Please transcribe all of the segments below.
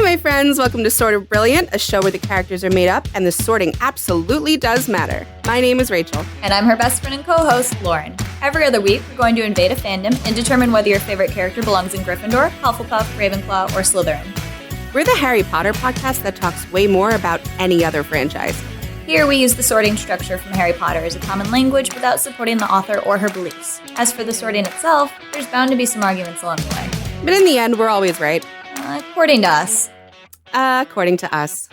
Hi, my friends. Welcome to Sort of Brilliant, a show where the characters are made up and the sorting absolutely does matter. My name is Rachel. And I'm her best friend and co-host, Lauren. Every other week, we're going to invade a fandom and determine whether your favorite character belongs in Gryffindor, Hufflepuff, Ravenclaw, or Slytherin. We're the Harry Potter podcast that talks way more about any other franchise. Here, we use the sorting structure from Harry Potter as a common language without supporting the author or her beliefs. As for the sorting itself, there's bound to be some arguments along the way. But in the end, we're always right. According to us. According to us.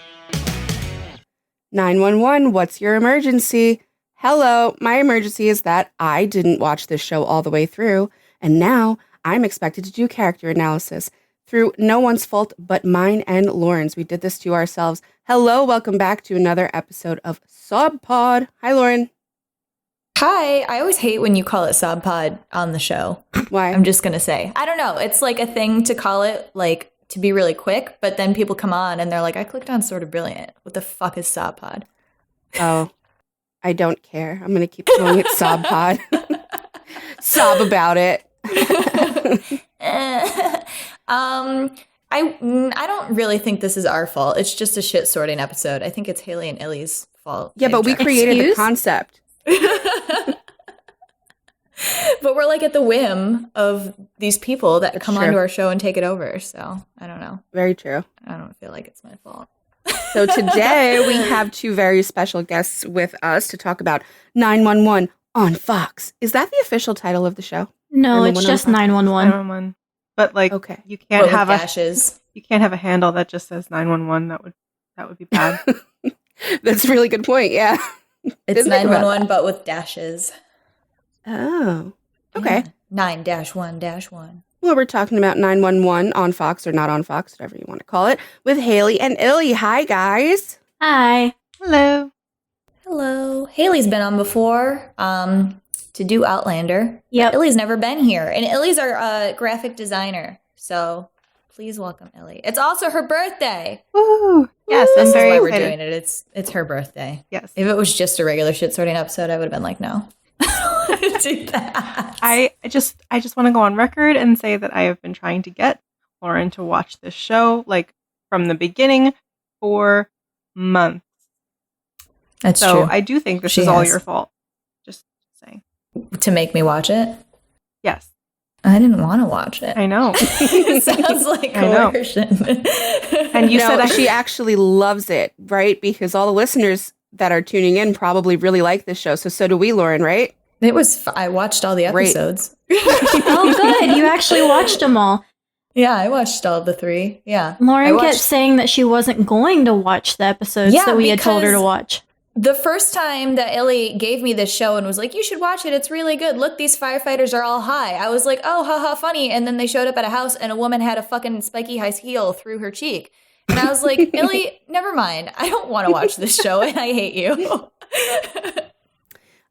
911, what's your emergency? Hello, my emergency is that I didn't watch this show all the way through, and now I'm expected to do character analysis through no one's fault but mine and Lauren's. We did this to ourselves. Hello, welcome back to another episode of Sob Pod. Hi, Lauren. Hi. I always hate when you call it Sob Pod on the show. Why? I'm just going to say. I don't know. It's like a thing to call it, like, to be really quick, but then people come on and they're like, I clicked on Sort of Brilliant. What the fuck is Sob Pod? Oh, I don't care. I'm going to keep calling it Sob Pod. Sob about it. I don't really think this is our fault. It's just a shit sorting episode. I think it's Hailee and Illy's fault. Yeah, but we created the concept. But we're like at the whim of these people that come true. onto our show and take it over. So I don't know. Very true. I don't feel like it's my fault. So today we have two very special guests with us to talk about 911 on Fox. Is that the official title of the show? No, it's just 911. 911. But like, okay. you can't have dashes. You can't have a handle that just says 911. That would be bad. That's a really good point. Yeah, it's 911, but with dashes. Oh, okay. Yeah. 9-1-1. Well, we're talking about 911 on Fox or not on Fox, whatever you want to call it, with Hailee and Illy. Hi, guys. Hi. Hello. Hello. Hailey's been on before to do Outlander. Yep. Illy's never been here. And Illy's our graphic designer. So please welcome Illy. It's also her birthday. Woo! Yes, This I'm is very why we're excited. doing it. It's her birthday. Yes. If it was just a regular shit sorting episode, I would have been like, no. I don't want to do that. I just want to go on record and say that I have been trying to get Lauren to watch this show like from the beginning for months. That's so true. I do think this She is all has. your fault. Just saying. To make me watch it? Yes. I didn't want to watch it. I know. It sounds like I know. coercion. And you No, said she actually loves it, right? Because all the listeners that are tuning in probably really like this show. So do we, Lauren, right? It was. I watched all the Great. episodes. Oh, good. You actually watched them all. Yeah, I watched all the 3. Yeah. Lauren I kept watched- saying that she wasn't going to watch the episodes Yeah, that we had told her to because- watch. The first time that Illy gave me this show and was like, you should watch it. It's really good. Look, these firefighters are all high. I was like, oh, haha, funny. And then they showed up at a house and a woman had a fucking spiky high heel through her cheek. And I was like, Illy, never mind. I don't want to watch this show and I hate you.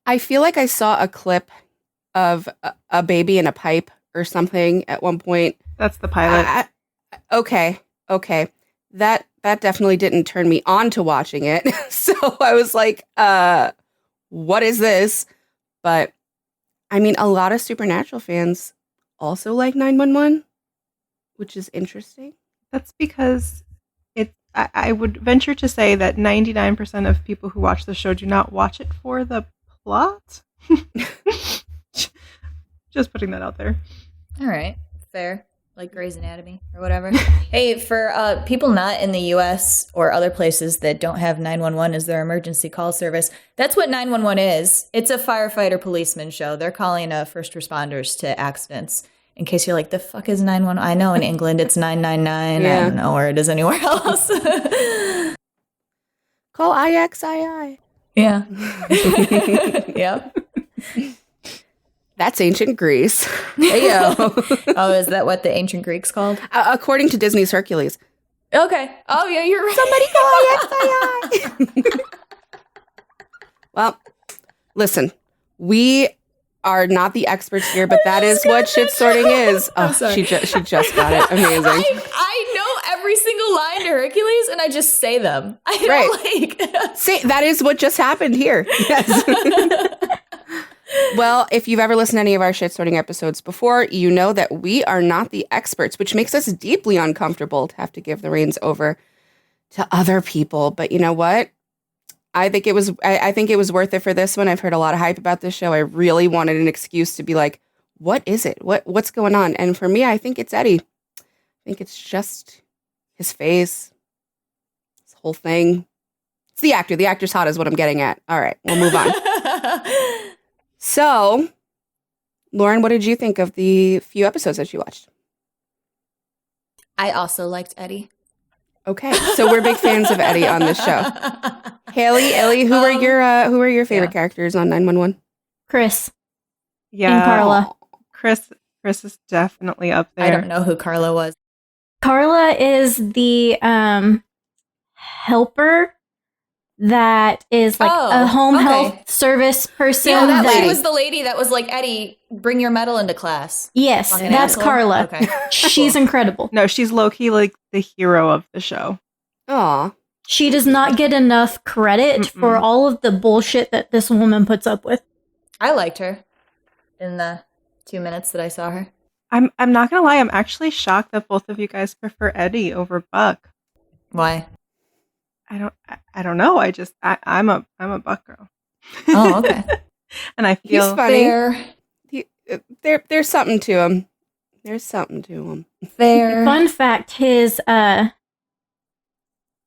I feel like I saw a clip of a baby in a pipe or something at one point. that's the pilot. Okay. That definitely didn't turn me on to watching it. So I was like, what is this? But I mean, a lot of Supernatural fans also like 911, which is interesting. That's because I would venture to say that 99% of people who watch the show do not watch it for the plot. Just putting that out there. All right. Fair. Like Grey's Anatomy or whatever. Hey, for people not in the U.S. or other places that don't have 911 as their emergency call service, that's what 911 is. It's a firefighter policeman show. They're calling first responders to accidents. In case you're like, the fuck is 911? I know in England it's 999. Yeah. I don't know where it is anywhere else. Call IXII. Yeah. Yep. That's ancient Greece. Heyo. Oh, is that what the ancient Greeks called? According to Disney's Hercules. Okay. Oh, yeah, you're right. Somebody call IXII. Well, listen, we are not the experts here, but that is what shit sorting is. Oh, sorry. she just got it. Amazing. I know every single line to Hercules, and I just say them. I don't Right. like. See, that is what just happened here. Yes. Well, if you've ever listened to any of our shit sorting episodes before, you know that we are not the experts, which makes us deeply uncomfortable to have to give the reins over to other people. But you know what? I think it was worth it for this one. I've heard a lot of hype about this show. I really wanted an excuse to be like, what is it? What's going on? And for me, I think it's Eddie. I think it's just his face, his whole thing. It's the actor. The actor's hot is what I'm getting at. All right, we'll move on. So, Lauren, what did you think of the few episodes that you watched? I also liked Eddie. Okay, so we're big fans of Eddie on this show. Hailee, Illy, who are your favorite characters on 911? Chris. Yeah. And Carla. Chris is definitely up there. I don't know who Carla was. Carla is the helper that is like a home health service person. Yeah, that lady was the lady that was like, Eddie, bring your medal into class. Yes, Fucking that's asshole. Carla. Okay. She's incredible. No, she's low-key like the hero of the show. Aw. She does not get enough credit for all of the bullshit that this woman puts up with. I liked her in the 2 minutes that I saw her. I'm not gonna lie, I'm actually shocked that both of you guys prefer Eddie over Buck. Why? I don't know. I'm a Buck girl. Oh, okay. And I feel He's funny. Fair. There's something to him. There's something to him. Fair. Fun fact, his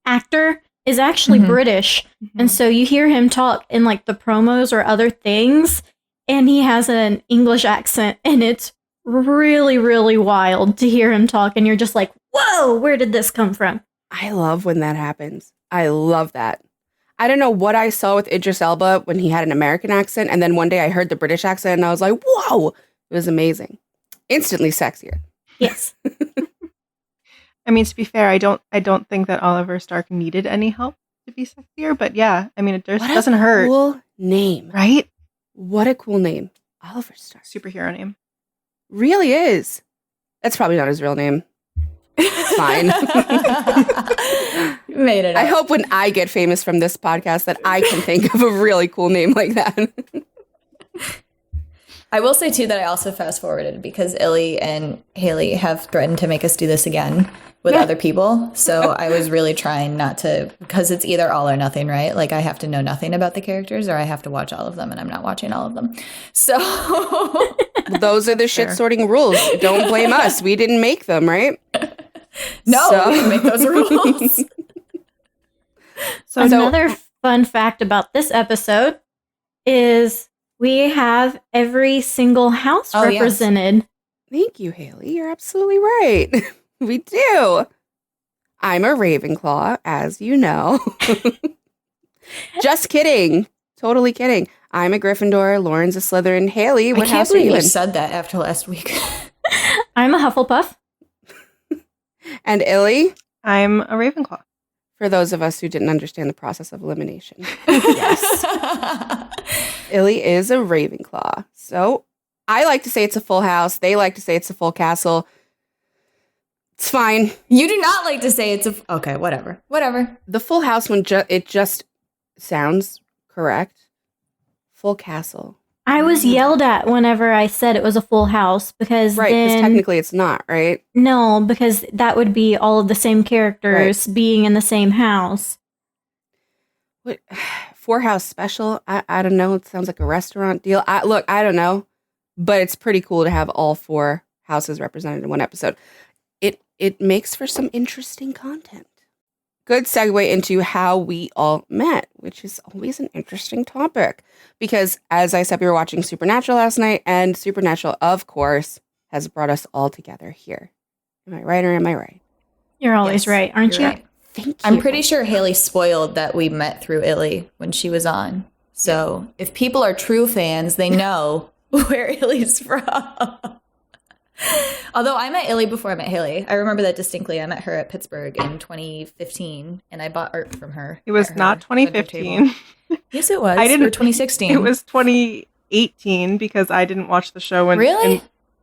actor is actually British. And so you hear him talk in like the promos or other things, and he has an English accent, and it's really, really wild to hear him talk, and you're just like, whoa, where did this come from? I love when that happens. I love that. I don't know what I saw with Idris Elba when he had an American accent, and then one day I heard the British accent, and I was like, whoa, it was amazing. Instantly sexier. Yes. I mean, to be fair, I don't think that Oliver Stark needed any help to be sexier, but yeah, I mean, it doesn't hurt. Cool name. Right? What a cool name. Oliver Stark. Superhero name. Really is. That's probably not his real name. It's fine. Made it up. I hope when I get famous from this podcast that I can think of a really cool name like that. I will say, too, that I also fast forwarded because Illy and Hailee have threatened to make us do this again with other people. So I was really trying not to, because it's either all or nothing, right? Like I have to know nothing about the characters or I have to watch all of them, and I'm not watching all of them. So those are the shit sorting rules. Don't blame us. We didn't make them, right? No, we didn't make those rules. So another fun fact about this episode is we have every single house represented. Yes. Thank you, Hailee. You're absolutely right. We do. I'm a Ravenclaw, as you know. Just kidding. Totally kidding. I'm a Gryffindor. Lauren's a Slytherin. Hailee, what house are you in? You said that after last week. I'm a Hufflepuff. And Illy? I'm a Ravenclaw. For those of us who didn't understand the process of elimination. Yes. Illy is a Ravenclaw. So I like to say it's a full house. They like to say it's a full castle. It's fine. You do not like to say it's a... Okay, whatever. The full house one, it just sounds correct. Full castle. I was yelled at whenever I said it was a full house because because technically it's not, right? No, because that would be all of the same characters being in the same house. What? 4-house special? I don't know. It sounds like a restaurant deal. I don't know. But it's pretty cool to have all 4 houses represented in one episode. It makes for some interesting content. Good segue into how we all met, which is always an interesting topic. Because, as I said, we were watching Supernatural last night, and Supernatural, of course, has brought us all together here. Am I right or am I right? You're always right, aren't you? Right. Thank you. I'm pretty sure Hailee spoiled that we met through Illy when she was on. So if people are true fans, they know where Illy's from. Although I met Illy before I met Hailee. I remember that distinctly. I met her at Pittsburgh in 2015, and I bought art from her. It was not 2015. Yes, it was. I didn't. Or 2016. It was 2018 because I didn't watch the show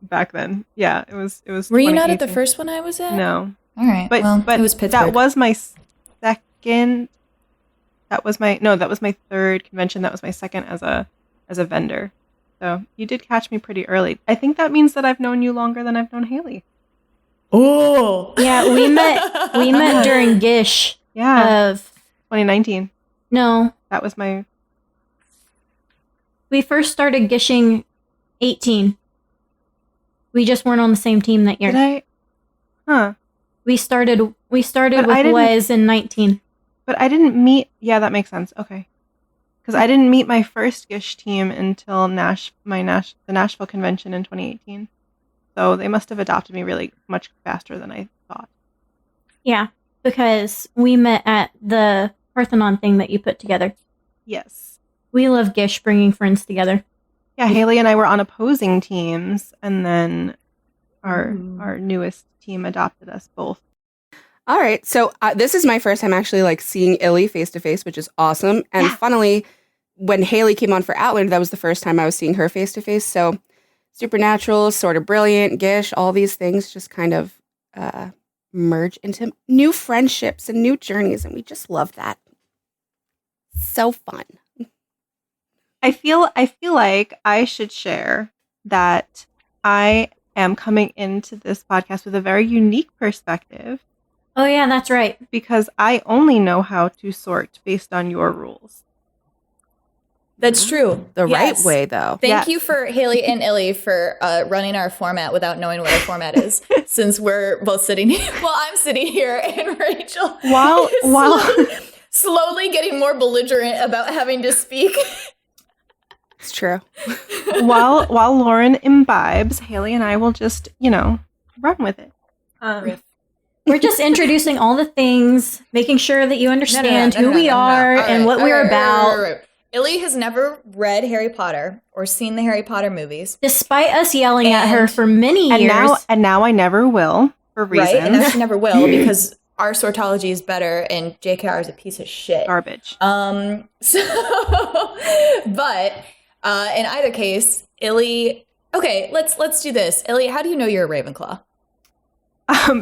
back then. Yeah, it was. Were you not at the first one I was at? No. All right. But it was Pittsburgh. That was my second. That was my third convention. That was my second as a vendor. So you did catch me pretty early. I think that means that I've known you longer than I've known Hailee. Oh. Yeah, we met during Gish Yeah. of 2019. no. That was my... We first started Gishing 18. We just weren't on the same team that year. Did I? Huh. We started But with I didn't- Wes in 19. But I didn't meet... Yeah, that makes sense. Okay. Because I didn't meet my first Gish team until the Nashville convention in 2018. So they must have adopted me really much faster than I thought. Yeah, because we met at the Parthenon thing that you put together. Yes. We love Gish bringing friends together. Yeah, Hailee and I were on opposing teams, and then our newest team adopted us both. All right. So this is my first time actually like seeing Illy face to face, which is awesome. And funnily, when Hailee came on for Outlander, that was the first time I was seeing her face to face. So supernatural, sort of brilliant, Gish, all these things just kind of merge into new friendships and new journeys. And we just love that. So fun. I feel like I should share that I am coming into this podcast with a very unique perspective Oh yeah, that's right. because I only know how to sort based on your rules. That's true. The Yes. right way, though. Thank Yes. you for Hailee and Illy for running our format without knowing what our format is, since we're both sitting here. Well, I'm sitting here, and Rachel While- is while- slowly getting more belligerent about having to speak. It's true. while Lauren imbibes, Hailee and I will just, run with it. Riff. We're just introducing all the things, making sure that you understand who we are and what we're about. Right. Illy has never read Harry Potter or seen the Harry Potter movies. Despite us yelling at her And- for many And years. now I never will for reasons. Right? And now she never will because our sortology is better and JKR is a piece of shit. Garbage. But in either case, Illy. Okay, let's do this. Illy, how do you know you're a Ravenclaw?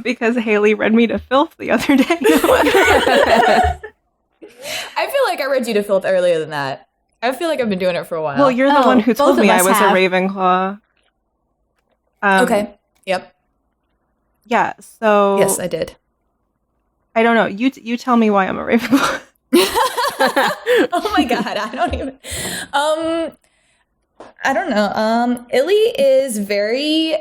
Because Hailee read me to filth the other day. I feel like I read you to filth earlier than that. I feel like I've been doing it for a while. Well, you're the Oh, one who told both me of I us was have. a Ravenclaw. Okay. Yep. Yeah. So Yes, I did. I don't know. You tell me why I'm a Ravenclaw. Oh my god, I don't even. I don't know. Illy is very.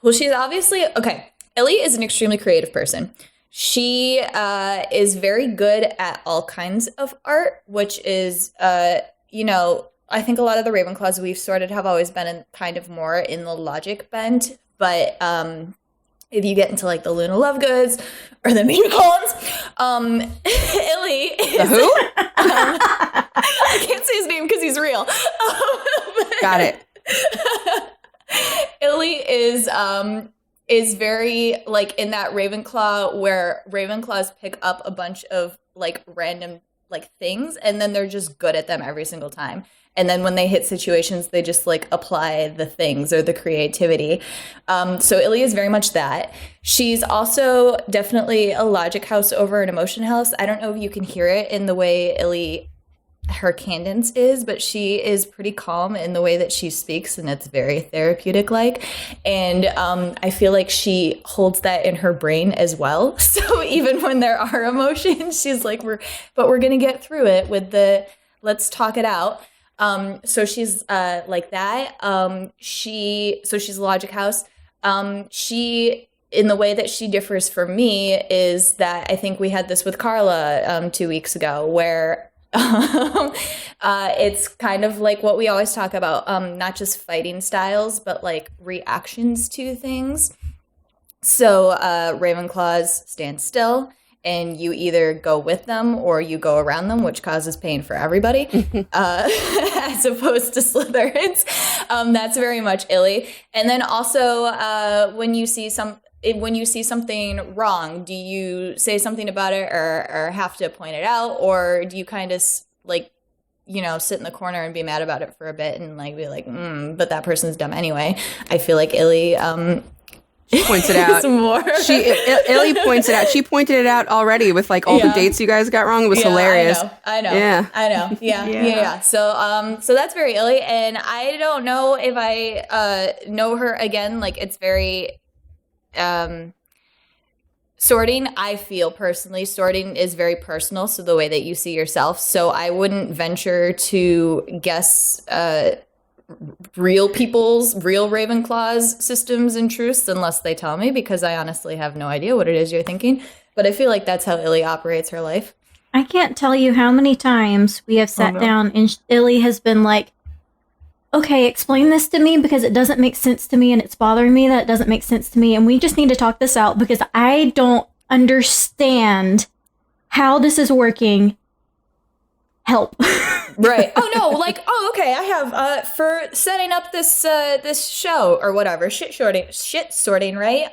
Well, she's obviously okay. Illy is an extremely creative person. She is very good at all kinds of art, which is, I think a lot of the Ravenclaws we've sorted have always been in kind of more in the logic bent. But if you get into like the Luna Lovegoods or the Mean Collins, Illy is The who? I can't say his name because he's real. Got it. Illy is very like in that Ravenclaw where Ravenclaws pick up a bunch of like random like things and then they're just good at them every single time. And then when they hit situations, they just like apply the things or the creativity. So Illy is very much that. She's also definitely a logic house over an emotion house. I don't know if you can hear it in the way Illy, her cadence is, but she is pretty calm in the way that she speaks, and it's very therapeutic like. And I feel like she holds that in her brain as well. So even when there are emotions, she's like, we're gonna get through it with the let's talk it out. So she's like that. She's a logic house. She, in the way that she differs from me, is that I think we had this with Carla 2 weeks ago, where it's kind of like what we always talk about, not just fighting styles, but like reactions to things. So Ravenclaws stand still, and you either go with them or you go around them, which causes pain for everybody, as opposed to Slytherins. That's very much Illy. And then also when you see something wrong, do you say something about it or have to point it out, or do you kind of like, sit in the corner and be mad about it for a bit and like be like, but that person's dumb anyway? I feel like Illy She points it out. More. Illy points it out. She pointed it out already with like all the dates you guys got wrong. It was hilarious. I know. Yeah. I know. Yeah. So that's very Illy, and I don't know if I know her again. Like it's very sorting. I feel personally sorting is very personal. So the way that you see yourself. So I wouldn't venture to guess real people's real Ravenclaw's systems and truths unless they tell me, because I honestly have no idea what it is you're thinking. But I feel like that's how Illy operates her life. I can't tell you how many times we have sat down and Illy has been like, okay, explain this to me because it doesn't make sense to me and it's bothering me that it doesn't make sense to me and we just need to talk this out because I don't understand how this is working. Help. Right. Oh no, like, oh okay, I have for setting up this this show or whatever, shit sorting, right?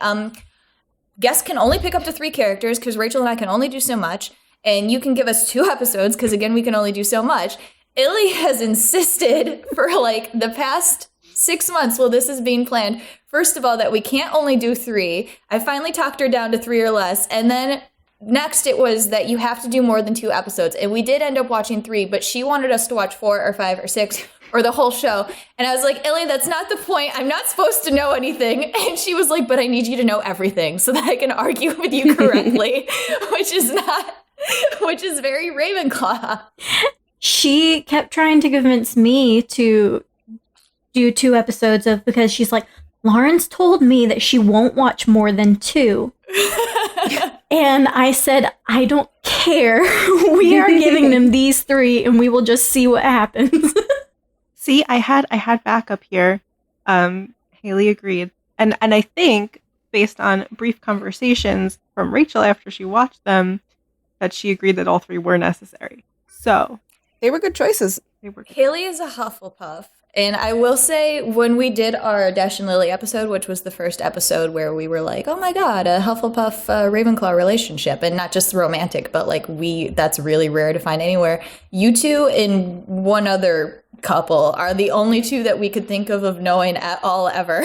Guests can only pick up to 3 characters because Rachel and I can only do so much, and you can give us 2 episodes because again we can only do so much. Illy has insisted for like the past 6 months while this is being planned, first of all, that we can't only do 3. I finally talked her down to 3 or less, and then next it was that you have to do more than 2 episodes, and we did end up watching 3, but she wanted us to watch 4 or 5 or 6 or the whole show, and I was like, Illy, that's not the point. I'm not supposed to know anything. And she was like, but I need you to know everything so that I can argue with you correctly, which is very Ravenclaw. She kept trying to convince me to do 2 episodes of, because she's like, Lawrence told me that she won't watch more than 2. And I said, I don't care. We are giving them these 3 and we will just see what happens. See, I had backup here. Hailee agreed. And I think, based on brief conversations from Rachel after she watched them, that she agreed that all 3 were necessary. So They were good choices. Hailee is a Hufflepuff. And I will say, when we did our Dash and Lily episode, which was the first episode where we were like, oh my god, a Hufflepuff Ravenclaw relationship, and not just romantic, but like that's really rare to find anywhere. You 2 and one other couple are the only 2 that we could think of knowing at all ever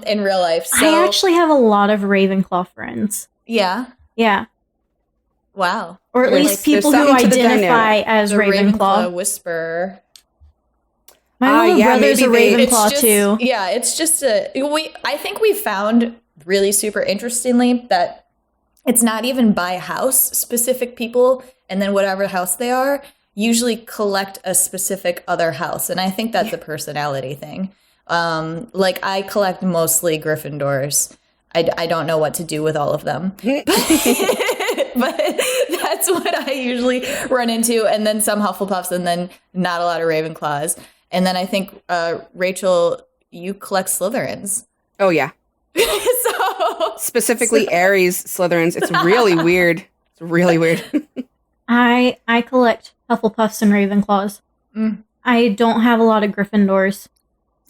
in real life. So, I actually have a lot of Ravenclaw friends. Yeah. Yeah. Wow. Or at least people who identify as the Ravenclaw. Whisperer. My little brother's a Ravenclaw too. Yeah, it's just I think we found really super interestingly that it's not even by house. Specific people, and then whatever house they are, usually collect a specific other house. And I think that's a personality thing. Like I collect mostly Gryffindors. I don't know what to do with all of them. But that's what I usually run into. And then some Hufflepuffs, and then not a lot of Ravenclaws. And then I think, Rachel, you collect Slytherins. Oh, yeah. Specifically Aries Slytherins. It's really weird. It's really weird. I collect Hufflepuffs and Ravenclaws. I don't have a lot of Gryffindors.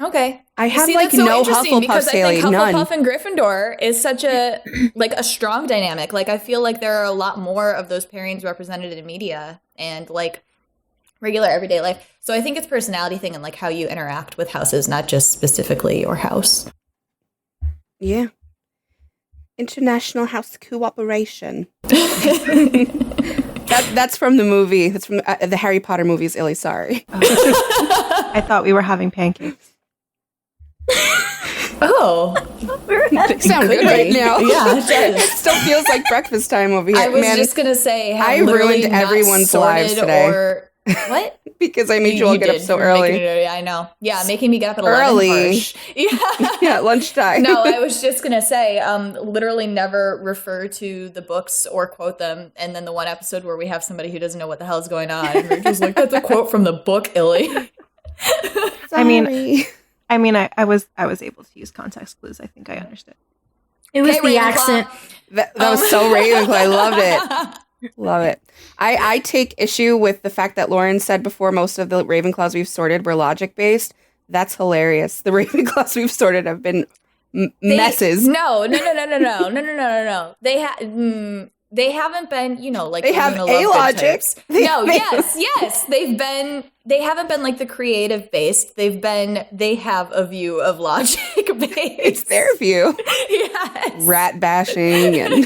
Okay. I have like no Hufflepuffs, because Hailee, I think none. Hufflepuff and Gryffindor is such a like a strong dynamic. Like I feel like there are a lot more of those pairings represented in media and like regular everyday life. So I think it's a personality thing and like how you interact with houses, not just specifically your house. Yeah. International house cooperation. That's from the movie. That's from the Harry Potter movies, Illy. Sorry. I thought we were having pancakes. Oh, They sound good right now. Yeah, it does. It still feels like breakfast time over here. I was just gonna say, I ruined everyone's lives today. What? Because I made you all get up so early. I know. Yeah, making me get up at 11. Harsh. Yeah, lunchtime. No, I was just going to say, literally never refer to the books or quote them. And then the one episode where we have somebody who doesn't know what the hell's going on. And Rachel's like, that's a quote from the book, Illy. I mean, I was able to use context clues. I think I understood. It was the Ravenclaw. accent. That was so Ravenclaw. I loved it. Love it. I take issue with the fact that Lauren said before most of the Ravenclaws we've sorted were logic-based. That's hilarious. The Ravenclaws we've sorted have been messes. No. They had they haven't been, you know, like They have Luna Lovegood A-Logic. types. No, yes. They haven't been like the creative based. They have a view of logic based. It's their view. Yes. Rat bashing and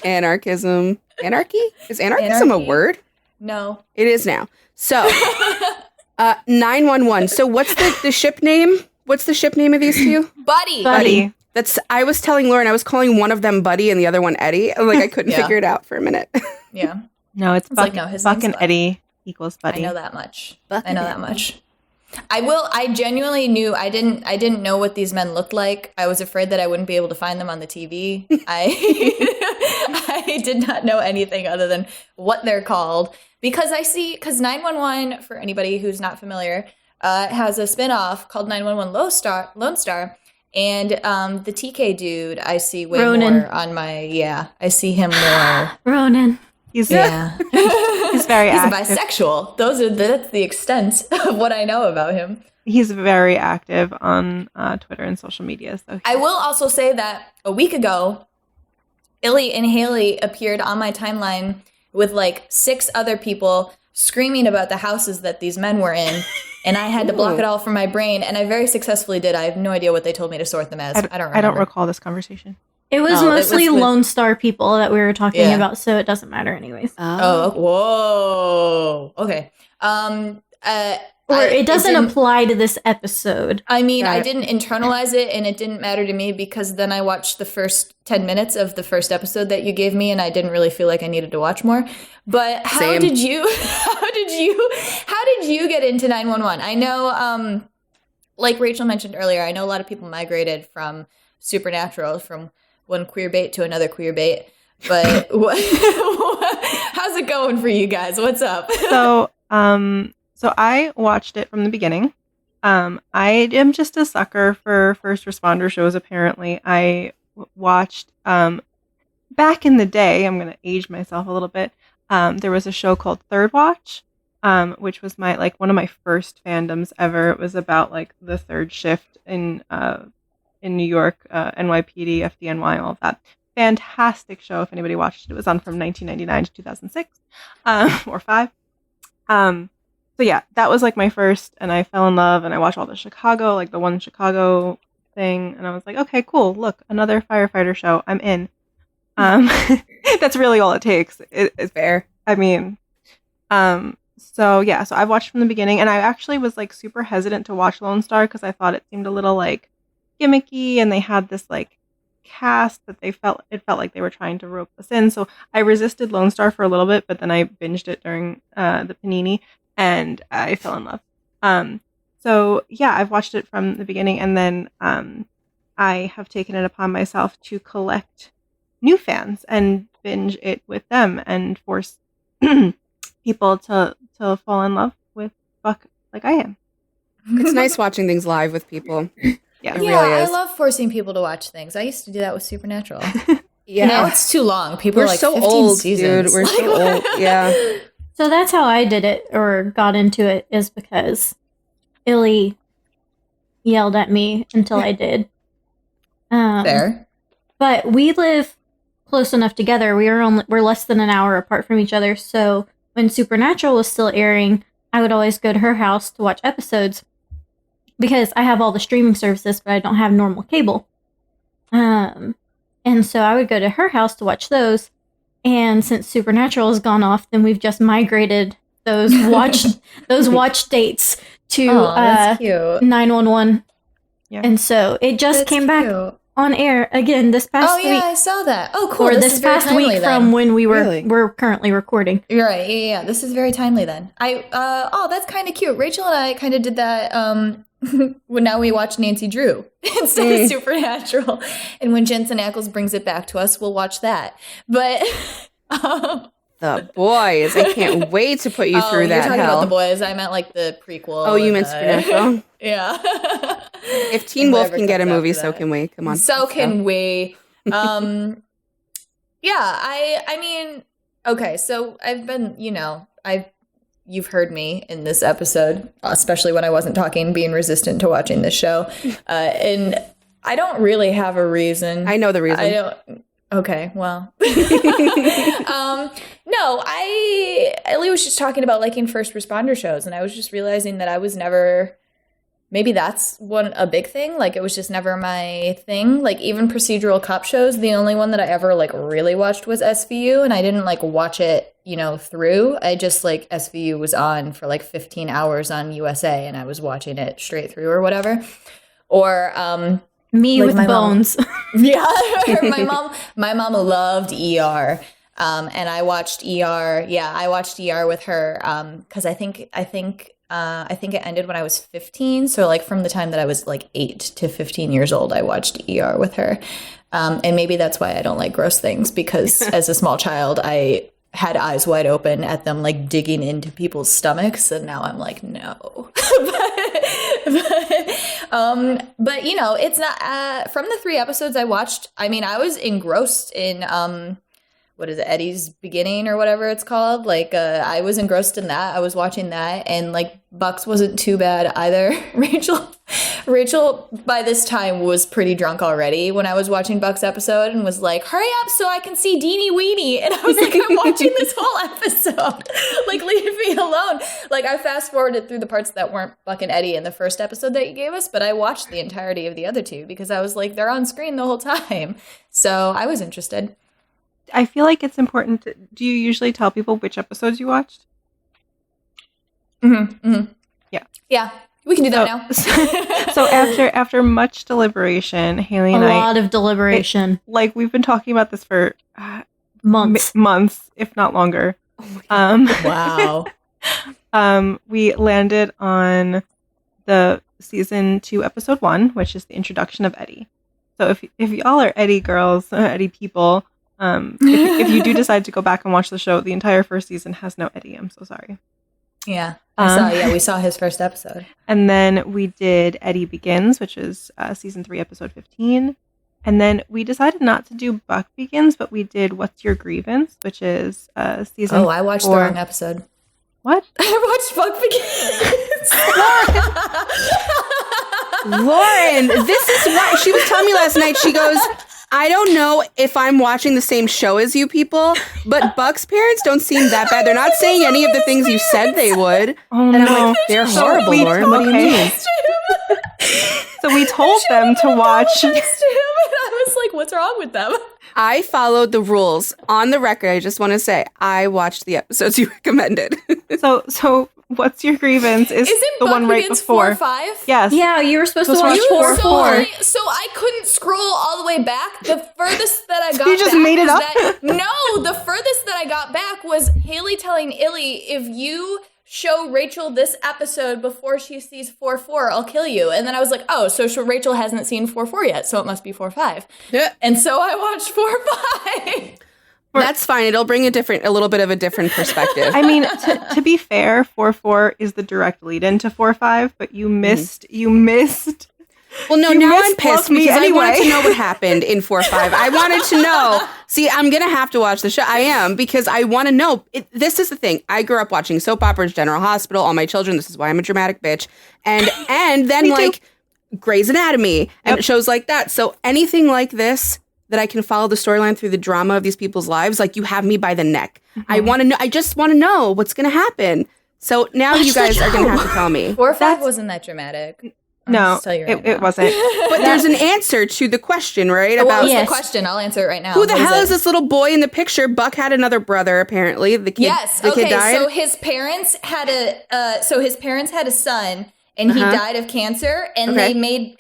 anarchism. Anarchy? Is anarchism a word? No. It is now. So, 911. So what's the ship name? What's the ship name of these two? Buddy. I was telling Lauren, I was calling one of them Buddy and the other one Eddie. Like, I couldn't figure it out for a minute. Yeah. No, it's Buck, like, no, his Buck name's and Buddy. Eddie equals Buddy. I know that much. Buck I know and that Eddie. much. I genuinely knew I didn't know what these men looked like. I was afraid that I wouldn't be able to find them on the TV. I did not know anything other than what they're called because 911, for anybody who's not familiar, has a spinoff called 911 Lone Star. And the TK dude, I see way Ronan. more on my, I see him more. Ronan. He's He's very He's a active. bisexual. That's the extent of what I know about him. He's very active on Twitter and social media. So I will also say that a week ago, Illy and Hailee appeared on my timeline with like 6 other people screaming about the houses that these men were in. And I had to block it all from my brain. And I very successfully did. I have no idea what they told me to sort them as. I don't remember. I don't recall this conversation. It was No, it mostly was with- Lone Star people that we were talking Yeah. about, so it doesn't matter anyways. Oh, whoa. Okay. It doesn't didn't- apply to this episode. I mean, Got I it. didn't internalize it and it didn't matter to me because then I watched the first 10 minutes of the first episode that you gave me and I didn't really feel like I needed to watch more. But how Same. did you get into 911? I know, like Rachel mentioned earlier, I know a lot of people migrated from Supernatural, from one queer bait to another queer bait. But how's it going for you guys? What's up? So I watched it from the beginning. I am just a sucker for first responder shows, apparently. I watched, back in the day, I'm going to age myself a little bit, there was a show called Third Watch, which was one of my first fandoms ever. It was about like the third shift in New York, NYPD, FDNY, all of that. Fantastic show if anybody watched it. It was on from 1999 to 2006 or 5. So yeah, that was like my first, and I fell in love, and I watched all the Chicago, like the one Chicago thing, and I was like, okay, cool, look, another firefighter show, I'm in. That's really all it takes. It's Fair. I mean, so yeah, so I've watched from the beginning, and I actually was like super hesitant to watch Lone Star because I thought it seemed a little like gimmicky, and they had this like cast that it felt like they were trying to rope us in. So I resisted Lone Star for a little bit, but then I binged it during the panini, and I fell in love. So yeah, I've watched it from the beginning, and then I have taken it upon myself to collect new fans and binge it with them and force people to fall in love with Buck like I am. It's nice watching things live with people. Yeah. It Yeah, really I is. love forcing people to watch things. I used to do that with Supernatural. Yeah. Now it's too long. People We're are like so 15 old, seasons. dude. We're so old. Yeah. So that's how I did it or got into it, is because Illy yelled at me until I did. Fair. But we live close enough together. We're less than an hour apart from each other. So when Supernatural was still airing, I would always go to her house to watch episodes because I have all the streaming services, but I don't have normal cable. And so I would go to her house to watch those. And since Supernatural has gone off, then we've just migrated those watch dates to That's cute. 911. Yeah. And so it just That's came back cute. on air again this past Oh yeah, week. I saw that. Oh cool. Or This this is very past timely week then. from when Really? we're currently recording. You're right. Yeah. This is very timely then. That's kind of cute. Rachel and I kind of did that when now we watch Nancy Drew instead of Supernatural. And when Jensen Ackles brings it back to us, we'll watch that. But The boys. I can't wait to put you through you're that talking hell. about The Boys. I meant like the prequel. Oh, you and meant Supernatural? Yeah. If Teen Wolf Whatever can get a comes movie, after so that. can we. Come on. So let's go. can we. Yeah, I mean, okay, so I've been, you've heard me in this episode, especially when I wasn't talking, being resistant to watching this show. And I don't really have a reason. I know the reason. I don't. Okay, well. No, Illy was just talking about liking first responder shows, and I was just realizing that I was never, maybe that's a big thing. Like, it was just never my thing. Like, even procedural cop shows, the only one that I ever, like, really watched was SVU, and I didn't, like, watch it, through. I just, like, SVU was on for, like, 15 hours on USA, and I was watching it straight through or whatever. Or, Me like with bones. Yeah, my mom loved ER, and I watched ER. Yeah, I watched ER with her because I think it ended when I was 15. So like from the time that I was like 8 to 15 years old, I watched ER with her, and maybe that's why I don't like gross things, because as a small child, I had eyes wide open at them like digging into people's stomachs, and now I'm like, no. But it's not from the 3 episodes I watched. I mean, I was engrossed in what is it, Eddie's Beginning or whatever it's called. Like I was engrossed in that. I was watching that, and like Bucks wasn't too bad either. Rachel by this time was pretty drunk already when I was watching Buck's episode, and was like, hurry up so I can see Deanie Weenie. And I was like, I'm watching this whole episode. Like, leave me alone. Like, I fast forwarded through the parts that weren't Buck and Eddie in the first episode that you gave us, but I watched the entirety of the other 2 because I was like, they're on screen the whole time. So I was interested. I feel like it's important do you usually tell people which episodes you watched? Yeah. We can do that now. So after much deliberation, Hailee and A lot of deliberation. like we've been talking about this for months, if not longer. Wow. We landed on the season 2, episode 1, which is the introduction of Eddie. So if y'all are Eddie girls, Eddie people, if you do decide to go back and watch the show, the entire first season has no Eddie. I'm so sorry. Yeah. We saw his first episode. And then we did Eddie Begins, which is season 3, episode 15. And then we decided not to do Buck Begins, but we did What's Your Grievance, which is season 4. I watched the wrong episode. What? I watched Buck Begins. Lauren, this is why she was telling me last night. She goes, I don't know if I'm watching the same show as you people, but Buck's parents don't seem that bad. They're not saying any of the things you said they would. Oh, and no. I'm like, they're horrible, Lauren. What do you mean? So we told them to watch. I was like, what's wrong with them? I followed the rules. On the record, I just want to say, I watched the episodes you recommended. So What's Your Grievance is Isn't the Buck one right Begins before. 4 5? Yes. Yeah, you were supposed to watch You 4 were 4. So I couldn't scroll all the way back. The furthest that I got You just back made it was up? the furthest that I got back was Hailee telling Illy, if you show Rachel this episode before she sees 4 4, I'll kill you. And then I was like, oh, so Rachel hasn't seen 4 4 yet, so it must be 4 5. Yeah. And so I watched 4 5. That's fine. It'll bring a little bit of a different perspective. I mean, to be fair, 4 4 is the direct lead into 4 5, but you missed. Well, no, You now missed I'm pissed Love Me because I wanted Anyway. to know what happened in 4 5. I wanted to know. See, I'm going to have to watch the show. I am, because I want to know. This is the thing. I grew up watching soap operas, General Hospital, All My Children. This is why I'm a dramatic bitch. And then like Grey's Anatomy and shows like that. So anything like this that I can follow the storyline through the drama of these people's lives, like you have me by the neck. I want to know. I just want to know what's going to happen. So now you guys are going to have to tell me. 4 5 wasn't that dramatic. No, it wasn't. But there's an answer to the question, right? What was Yes. the question? I'll answer it right now. Who the What hell is it? this little boy in the picture? Buck had another brother, apparently. The kid, Yes. the kid died. So his parents had a son, and he died of cancer. And they made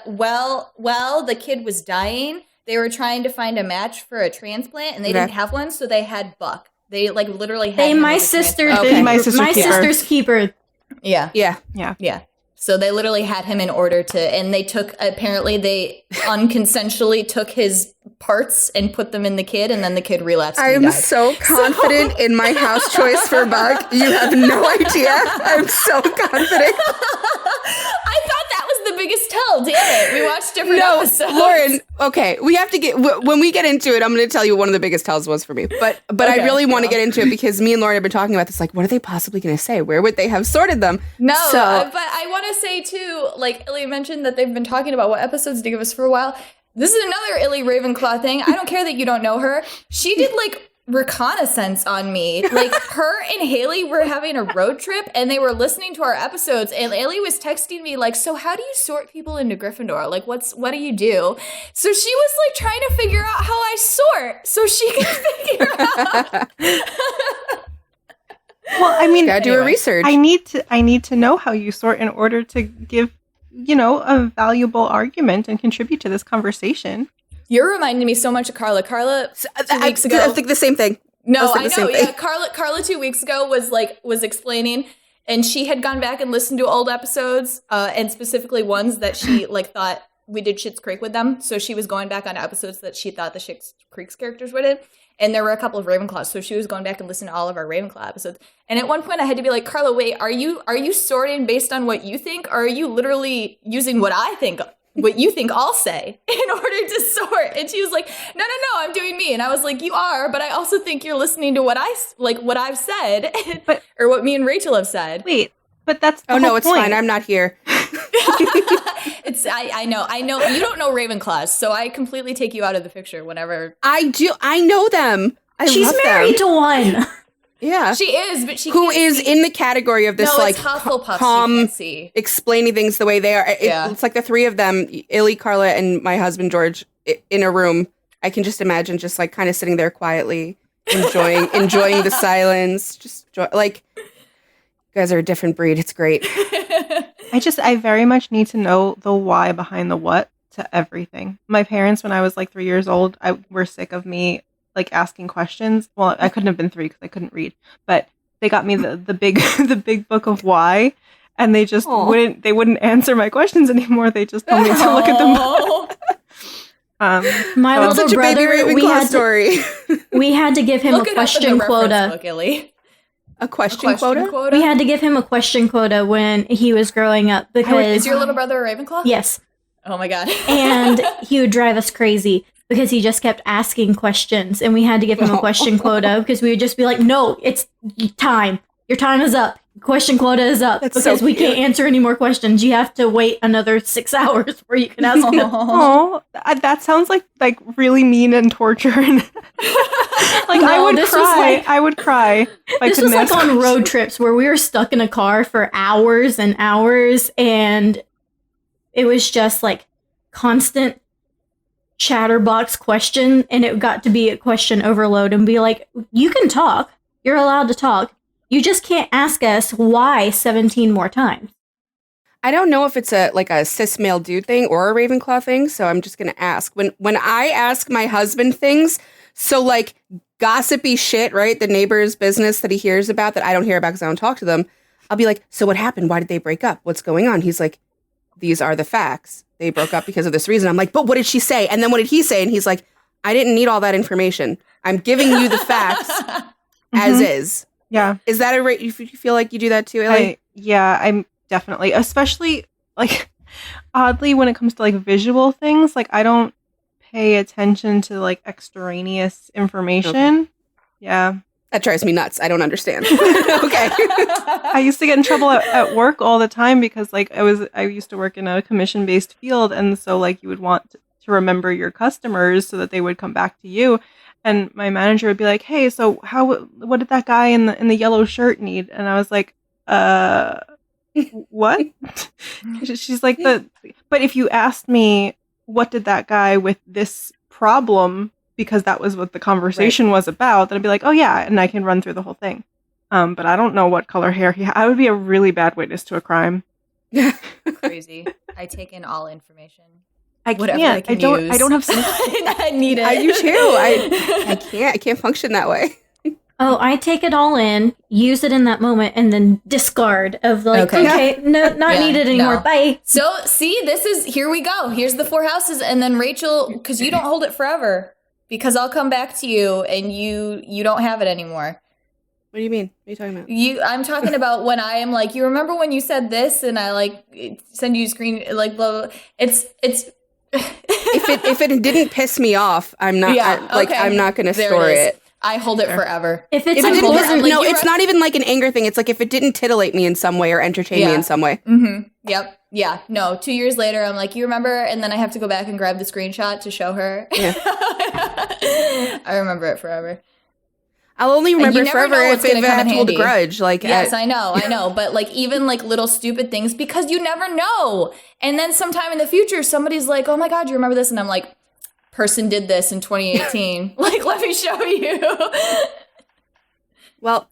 while the kid was dying, they were trying to find a match for a transplant, and they didn't have one, so they had Buck. They like literally had him My as a sister transplant. did. My sister My keeper. sister's keeper. Yeah. Yeah. So they literally had him in order to, and they unconsensually took his parts and put them in the kid, and then the kid relapsed and I'm died. so confident in my house choice for Buck. You have no idea. I'm so confident. I thought that was the biggest tell. Damn it. We watched different episodes. Lauren, okay, we have to when we get into it, I'm going to tell you what one of the biggest tells was for me. But I really want to get into it because me and Lauren have been talking about this. Like, what are they possibly going to say? Where would they have sorted them? No, So- but I want to say too, like Illy mentioned that they've been talking about what episodes to give us for a while. This is another Illy Ravenclaw thing. I don't care that you don't know her. She did like reconnaissance on me. Like her and Hailee were having a road trip and they were listening to our episodes and Illy was texting me like, so how do you sort people into Gryffindor? Like what do you do? So she was like trying to figure out how I sort so she could figure out. Well, I mean, gotta do a research. I need to know how you sort in order to give, a valuable argument and contribute to this conversation. You're reminding me so much of Carla. Carla, 2 weeks ago. I think the same thing. No, I know. Yeah, Carla 2 weeks ago was explaining, and she had gone back and listened to old episodes, and specifically ones that she thought we did Schitt's Creek with them. So she was going back on episodes that she thought the Schitt's Creek's characters were in, and there were a couple of Ravenclaws. So she was going back and listening to all of our Ravenclaw episodes. And at one point, I had to be like, Carla, wait, are you sorting based on what you think, or are you literally using what I think? What you think I'll say in order to sort? And she was like, no, I'm doing me. And I was like, you are, but I also think you're listening to what I've said, or what me and Rachel have said. Wait, but that's the oh whole no, it's point. fine. I'm not here. I know you don't know Ravenclaws, so I completely take you out of the picture whenever. I do. I know them. She's love married them. to one. Yeah, she is, but she who can't is see. in the category of this No, like it's Hufflepuffs, calm, you can't see. explaining things the way they are. It's like the three of them, Illy, Carla, and my husband George, in a room. I can just imagine just like kind of sitting there quietly, enjoying the silence. Just like, you guys are a different breed. It's great. I very much need to know the why behind the what to everything. My parents, when I was like 3 years old, were sick of me like asking questions. Well, I couldn't have been 3 because I couldn't read, but they got me the big the big book of why, and they just wouldn't answer my questions anymore. They just told me to look at the book. My little such a baby brother, we had to give him Look a it up in question the quota. reference book, Illy. A question quota? We had to give him a question quota when he was growing up because Is your little brother a Ravenclaw? yes, Oh my god. and he would drive us crazy because he just kept asking questions, and we had to give him a question quota because we would just be like, "No, it's time. Your time is up. Question quota is up That's because so we cute. can't answer any more questions. You have to wait another 6 hours before you can ask." Oh, that sounds like really mean and torture. Like I No, would this cry. was like- I would cry. If I This was couldn't like ask on questions. road trips where we were stuck in a car for hours and hours, and it was just like constant chatterbox question, and it got to be a question overload and be like, you can talk. You're allowed to talk. You just can't ask us why 17 more times. I don't know if it's a cis male dude thing or a Ravenclaw thing, so I'm just gonna ask. When I ask my husband things, so like gossipy shit, right? The neighbor's business that he hears about that I don't hear about because I don't talk to them. I'll be like, so what happened? Why did they break up? What's going on? He's like, these are the facts. They broke up because of this reason. I'm like, but what did she say? And then what did he say? And he's like, I didn't need all that information. I'm giving you the facts as is. Yeah. Is that a rate? You feel like you do that too, Illy? I'm definitely, especially like oddly when it comes to like visual things, like I don't pay attention to like extraneous information. Okay. Yeah. That drives me nuts. I don't understand. Okay. I used to get in trouble at work all the time because like I used to work in a commission-based field, and so like you would want to remember your customers so that they would come back to you. And my manager would be like, "Hey, so what did that guy in the yellow shirt need?" And I was like, what? She's like, but if you asked me what did that guy with this problem, because that was what the conversation was about, then I'd be like, oh yeah, and I can run through the whole thing. But I don't know what color hair he had. I would be a really bad witness to a crime. Crazy. I take in all information. I Whatever can't. I can don't. use. I don't have. I need it. I do too. I can't function that way. Oh, I take it all in, use it in that moment, and then discard of like, okay, no, not needed anymore. No. Bye. So, see, here we go. Here's the 4 houses. And then Rachel, because you don't hold it forever, because I'll come back to you and you don't have it anymore. What do you mean? What are you talking about? I'm talking about when I am like, you remember when you said this, and I like send you a screen, like, blah, blah. It's if it didn't piss me off, I'm not I'm not going to store it. I hold it forever. If it's If it important, didn't, like, no, it's not even like an anger thing. It's like if it didn't titillate me in some way or entertain me in some way. Mm-hmm. Yep. Yeah, no, 2 years later, I'm like, you remember? And then I have to go back and grab the screenshot to show her. Yeah. I remember it forever. I'll only remember you never forever know if what's gonna I come have in to hold a handy. grudge. Like, Yes, I know. But like even like little stupid things, because you never know. And then sometime in the future, somebody's like, oh my God, you remember this? And I'm like, person did this in 2018. Like, let me show you. well,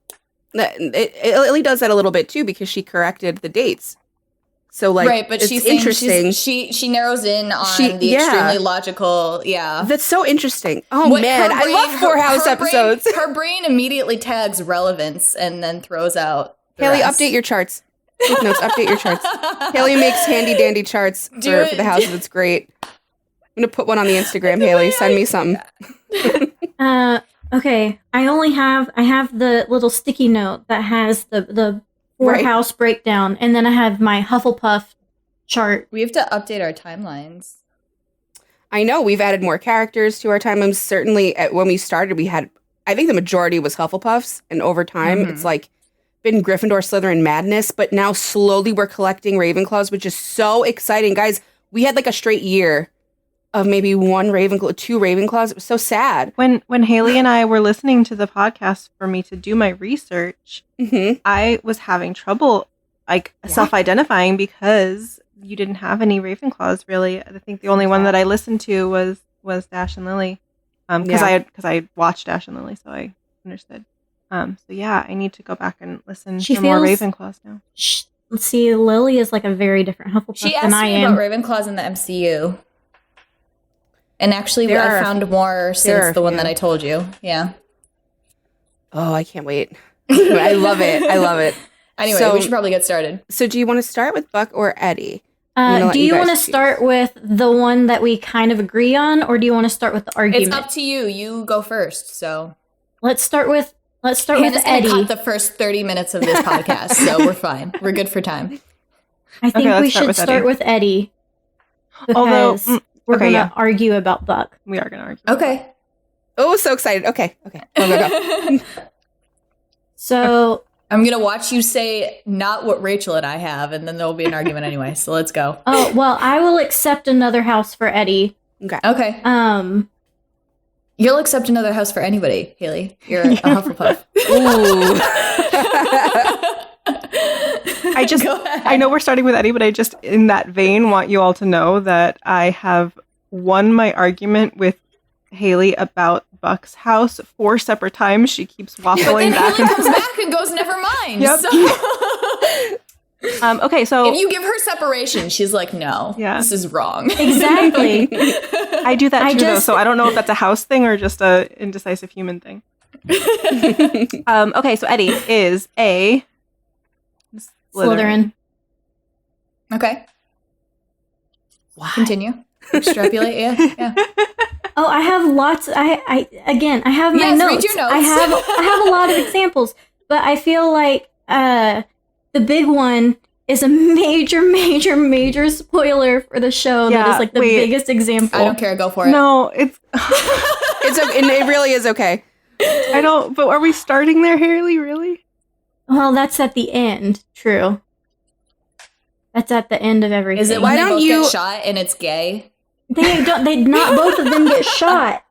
Illy does that a little bit too because she corrected the dates. So like, right, but it's she's interesting. She narrows in on the extremely logical. Yeah, that's so interesting. Oh man, I love Four House episodes. Her brain immediately tags relevance and then throws out. Hailee, update your charts. Take notes. Update your charts. Hailee makes handy dandy charts for the houses. It's great. I'm gonna put one on the Instagram. Hailee, send me something. Okay. I have the little sticky note that has the Four House breakdown, and then I have my Hufflepuff chart. We have to update our timelines. I know we've added more characters to our timelines. Certainly, when we started, I think the majority was Hufflepuffs, and over time, it's like been Gryffindor, Slytherin madness. But now slowly we're collecting Ravenclaws, which is so exciting, guys. We had like a straight year of maybe one Ravenclaw, 2 Ravenclaws. It was so sad. When Hailee and I were listening to the podcast for me to do my research, I was having trouble self-identifying because you didn't have any Ravenclaws really. I think the only one that I listened to was Dash and Lily, because I watched Dash and Lily, so I understood. So yeah, I need to go back and listen to more Ravenclaws now. Let's see, Lily is like a very different Hufflepuff than I am. She asked me about Ravenclaws in the MCU. And actually, I found more since the one that I told you. Yeah. Oh, I can't wait. I love it. I love it. Anyway, we should probably get started. So do you want to start with Buck or Eddie? Do you want to start with the one that we kind of agree on, or do you want to start with the argument? It's up to you. You go first. So let's start with Hannah's Eddie. Cut the first 30 minutes of this podcast, so we're fine. We're good for time. I think we should start with Eddie. Because we're going to argue about Buck. We are going to argue. Okay. Oh, so excited. Okay. Go. So I'm going to watch you say not what Rachel and I have, and then there'll be an argument anyway. So let's go. Oh, well, I will accept another house for Eddie. Okay. You'll accept another house for anybody, Hailee. You're a Hufflepuff. Ooh. I know we're starting with Eddie, but I just, in that vein, want you all to know that I have won my argument with Hailee about Buck's house 4 separate times. She keeps waffling back. Hailee comes back and goes, never mind. Yep. Okay, so if you give her separation, she's like, no, this is wrong. Exactly. I do that too, though, so I don't know if that's a house thing or just a indecisive human thing. Okay, so Eddie is a Slytherin. Okay. Why? Continue. Extrapolate. Yeah. Oh, I have lots. I have my notes. Read your notes. I have a lot of examples, but I feel like the big one is a major spoiler for the show. That is like the biggest example. I don't care. Go for it. No, it's it really is okay. I don't. But are we starting there, Hailee? Really? Well, that's at the end. True. That's at the end of everything. Is it when they both get shot and it's gay? They not both of them get shot.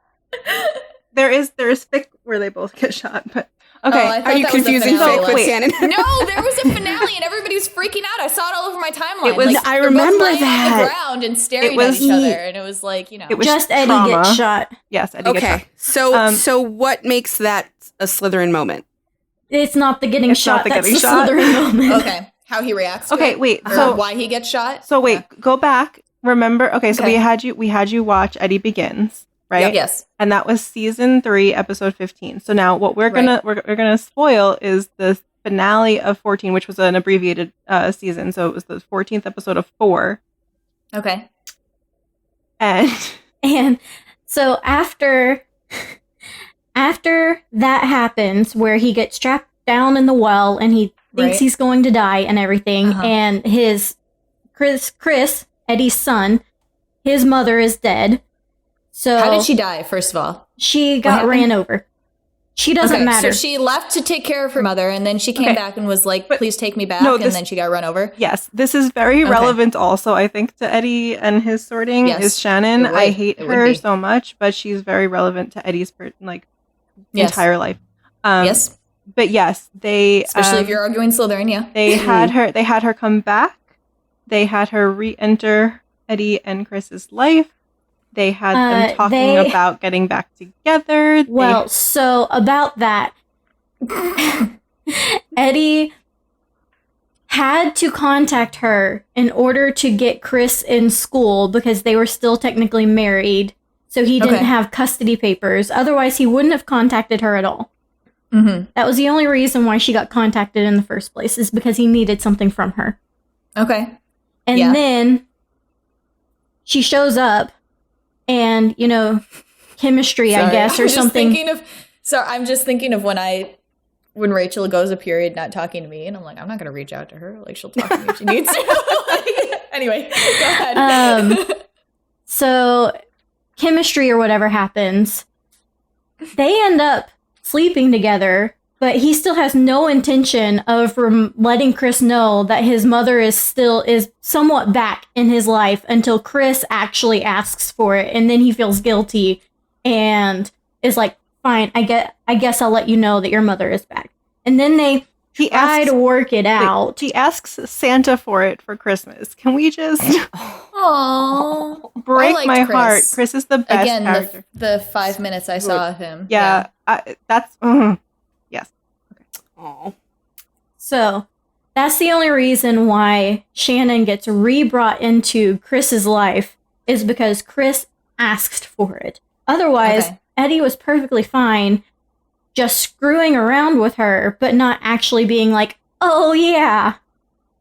There is fic where they both get shot, but okay. Are you confusing fic with canon? No, there was a finale and everybody was freaking out. I saw it all over my timeline. I remember both that. On the ground and staring at each other, and it was like, it was just trauma. Eddie gets shot. Yes, Eddie gets So shot. so what makes that a Slytherin moment? It's not the getting shot. That's the Slytherin moment. Okay, how he reacts. Okay, wait. So why he gets shot? So wait, go back. Remember? Okay, so we had you watch Eddie Begins, right? Yep. Yes. And that was season 3, episode 15. So now what we're gonna spoil is the finale of 14, which was an abbreviated season. So it was the 14th episode of 4. Okay. And so after that happens, where he gets trapped down in the well and he thinks he's going to die and everything, and his Chris, Eddie's son, his mother is dead. So how did she die? First of all, she got ran over. She doesn't matter. So she left to take care of her mother, and then she came back and was like, please take me back, and then she got run over. Yes, this is very relevant also, I think, to Eddie and his sorting, is Shannon. I hate her so much, but she's very relevant to Eddie's entire life. Yes. But yes, they... Especially if you're arguing Slytherin, yeah. They had her come back. They had her re-enter Eddie and Chris's life. They had them talking about getting back together. So about that, Eddie had to contact her in order to get Chris in school because they were still technically married. So he didn't have custody papers. Otherwise, he wouldn't have contacted her at all. Mm-hmm. That was the only reason why she got contacted in the first place, is because he needed something from her. Okay. And then she shows up. And, chemistry, I guess, or something. I'm just thinking of when Rachel goes a period not talking to me, and I'm like, I'm not going to reach out to her. Like, she'll talk to me if she needs to. Anyway, go ahead. So, chemistry or whatever happens. They end up sleeping together, but he still has no intention of letting Chris know that his mother is somewhat back in his life until Chris actually asks for it, and then he feels guilty and is like, "Fine, I guess I'll let you know that your mother is back." And then they try to work it out. He asks Santa for it for Christmas. Can we just break my heart? Chris is the best character. The 5 minutes I saw of him. Yeah. That's yes. Oh. So that's the only reason why Shannon gets re-brought into Chris's life, is because Chris asked for it. Otherwise, Eddie was perfectly fine just screwing around with her, but not actually being like, oh yeah,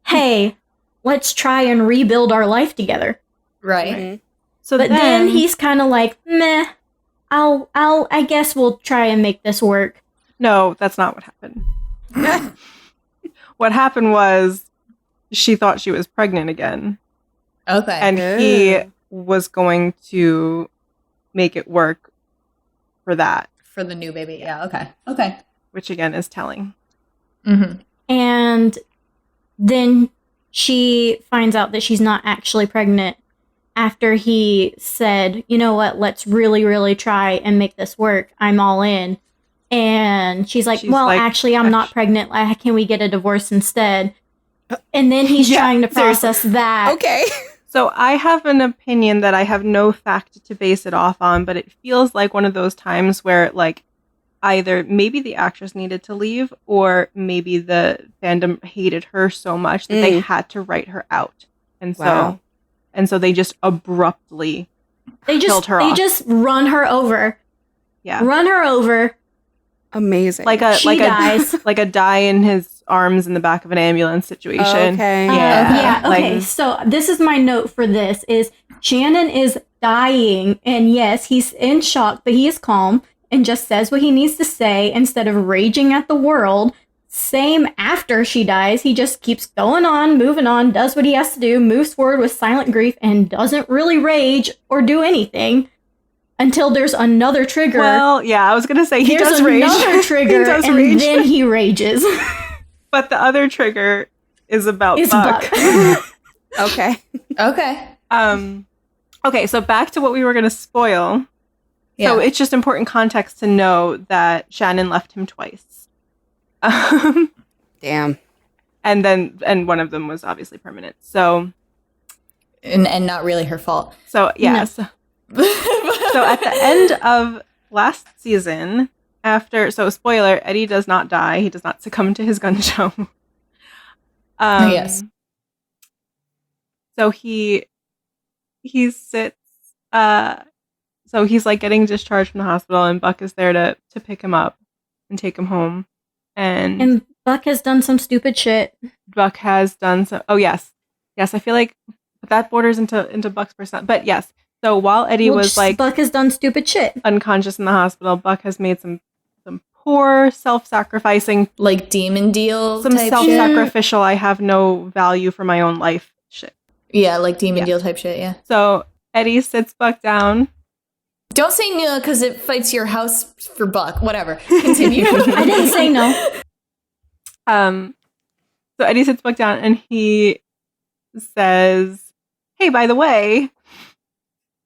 hey, let's try and rebuild our life together. Right. Mm-hmm. So but then he's kind of like, meh, I guess we'll try and make this work. No, that's not what happened. What happened was she thought she was pregnant again. Okay. And he was going to make it work for that. For the new baby. Yeah, okay. Okay. Which again is telling. Mm-hmm. And then she finds out that she's not actually pregnant after he said, you know what, let's really, really try and make this work. I'm all in. And she's like, actually, I'm not pregnant. Can we get a divorce instead? And then he's trying to process that. Okay. So I have an opinion that I have no fact to base it off on, but it feels like one of those times where, like, either maybe the actress needed to leave or maybe the fandom hated her so much that they had to write her out. And so they just abruptly killed her off. They just run her over. Yeah. Run her over. Amazing. She dies. Like a die in his arms in the back of an ambulance situation. Okay. Okay. So this is my note for this is Shannon is dying, and yes, he's in shock, but he is calm and just says what he needs to say instead of raging at the world. Same after she dies, he just keeps going on, moving on, does what he has to do, moves forward with silent grief, and doesn't really rage or do anything. Until there's another trigger. Well, yeah, I was going to say he does rage. There's another trigger, then he rages. But the other trigger is about Buck. Okay. Okay, so back to what we were going to spoil. Yeah. So it's just important context to know that Shannon left him twice. Damn. And one of them was obviously permanent. So. And not really her fault. So, yes. No. So at the end of last season, spoiler, Eddie does not die. He does not succumb to his gun show. Yes. So he sits, so he's like getting discharged from the hospital, and Buck is there to pick him up and take him home. And Buck has done some stupid shit. Buck has done some, oh yes. Yes, I feel like that borders into Buck's personality, but yes. So while Eddie was like... Buck has done stupid shit. Unconscious in the hospital, Buck has made some poor self-sacrificing... Like demon deal some type self-sacrificial, I have no value for my own life shit. Yeah, like demon deal type shit, yeah. So Eddie sits Buck down Don't say no because it fights your house for Buck. Whatever. Continue. I didn't say no. So Eddie sits Buck down and he says, "Hey, by the way,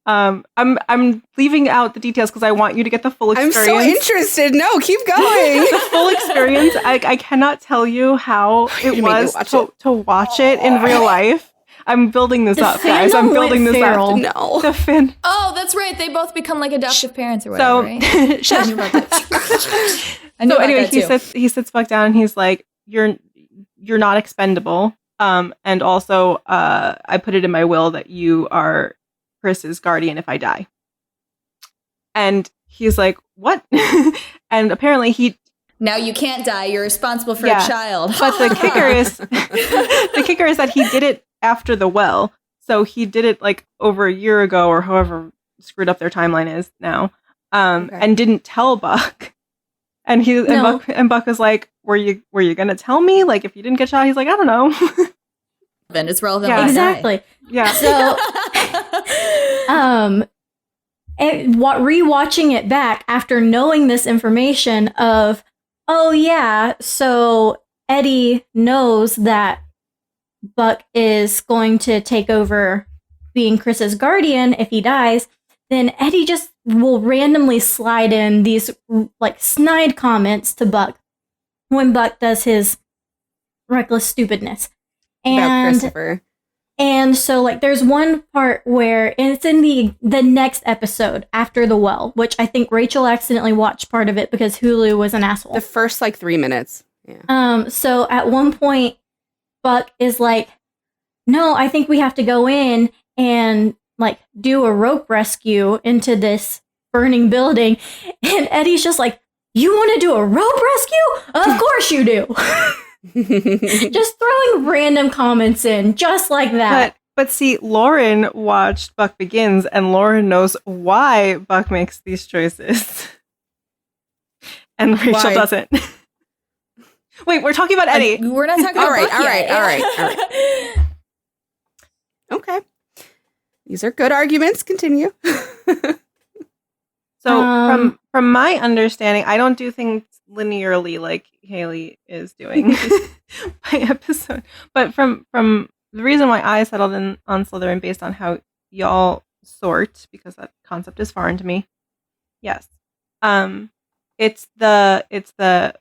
I'm leaving out the details because I want you to get the full experience." I'm so interested. No, keep going. The full experience. I cannot tell you how it was to watch it in real life. I'm building this up, guys. I'm building this up. No. The fin. Oh, that's right. They both become like adoptive parents or whatever, right? I knew about that. So anyway, he sits Buck down and he's like, "You're not expendable. And also, I put it in my will that you are Chris's guardian if I die." And he's like, "What?" And apparently now you can't die. You're responsible for a child. But the kicker is that he did it after the well. So he did it like over a year ago or however screwed up their timeline is now. And didn't tell Buck. And Buck was like, "Were you gonna tell me? Like if you didn't get shot?" He's like, "I don't know." Then it's relevant. Yeah. Exactly. Yeah. So, rewatching it back after knowing this information of, oh yeah, so Eddie knows that Buck is going to take over being Chris's guardian if he dies, then Eddie just will randomly slide in these like snide comments to Buck when Buck does his reckless stupidness. About Christopher. And so like there's one part where it's in the next episode after the well, which I think Rachel accidentally watched part of it because Hulu was an asshole. The first like 3 minutes. Yeah. So at one point Buck is like, "No, I think we have to go in and like do a rope rescue into this burning building." And Eddie's just like, "You want to do a rope rescue? Of course you do." Just throwing random comments in just like that. But see, Lauren watched Buck Begins and Lauren knows why Buck makes these choices. And Rachel doesn't. Wait, we're talking about Eddie. We're not talking about Buck yet. All right. Okay. These are good arguments. Continue. So from my understanding, I don't do things linearly like Hailee is doing by episode. But from the reason why I settled in on Slytherin based on how y'all sort, because that concept is foreign to me. Yes. It's the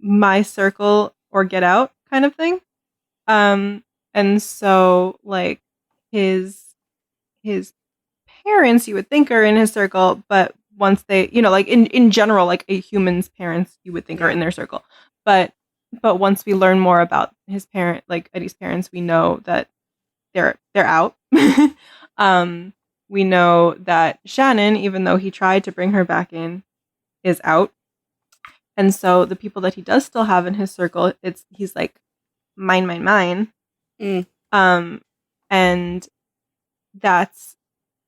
my circle or get out kind of thing. And so like his parents you would think are in his circle, but once they, like in general, like a human's parents you would think are in their circle. But once we learn more about his parent, like Eddie's parents, we know that they're out. We know that Shannon, even though he tried to bring her back in, is out. And so the people that he does still have in his circle, he's like, mine. And that's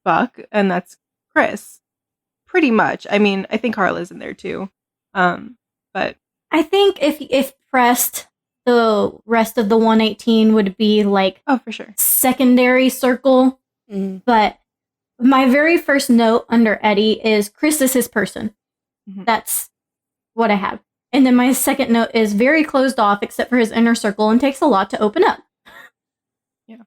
Buck and that's Chris. Pretty much. I mean, I think Carla's in there too. But I think if pressed, the rest of the 118 would be like, oh, for sure, secondary circle. Mm-hmm. But my very first note under Eddie is Chris is his person. Mm-hmm. That's what I have. And then my second note is very closed off except for his inner circle and takes a lot to open up. Yeah.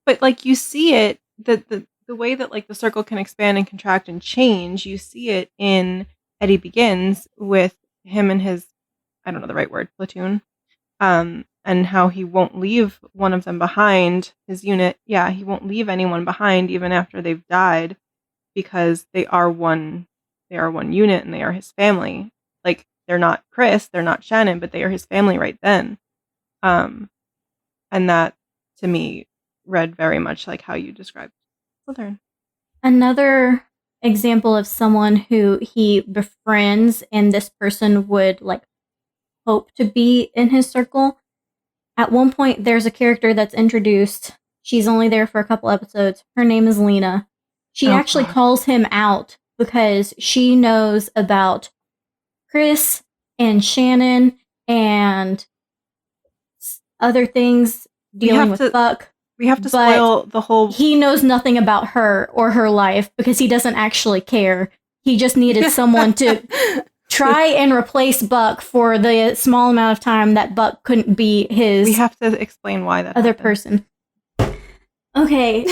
But like you see it, the way that like the circle can expand and contract and change, you see it in Eddie Begins with him and his, I don't know the right word, platoon, and how he won't leave one of them behind, his unit. Yeah, he won't leave anyone behind even after they've died because they are one unit and they are his family. Like they're not Chris, they're not Shannon, but they are his family right then. And that to me read very much like how you described Slytherin. Another example of someone who he befriends and this person would like hope to be in his circle. At one point there's a character that's introduced. She's only there for a couple episodes. Her name is Lena. She actually calls him out because she knows about Chris and Shannon and other things dealing with Buck. We have to spoil the whole... He knows nothing about her or her life because he doesn't actually care. He just needed someone to try and replace Buck for the small amount of time that Buck couldn't be his We have to explain why that other happened. person. Okay.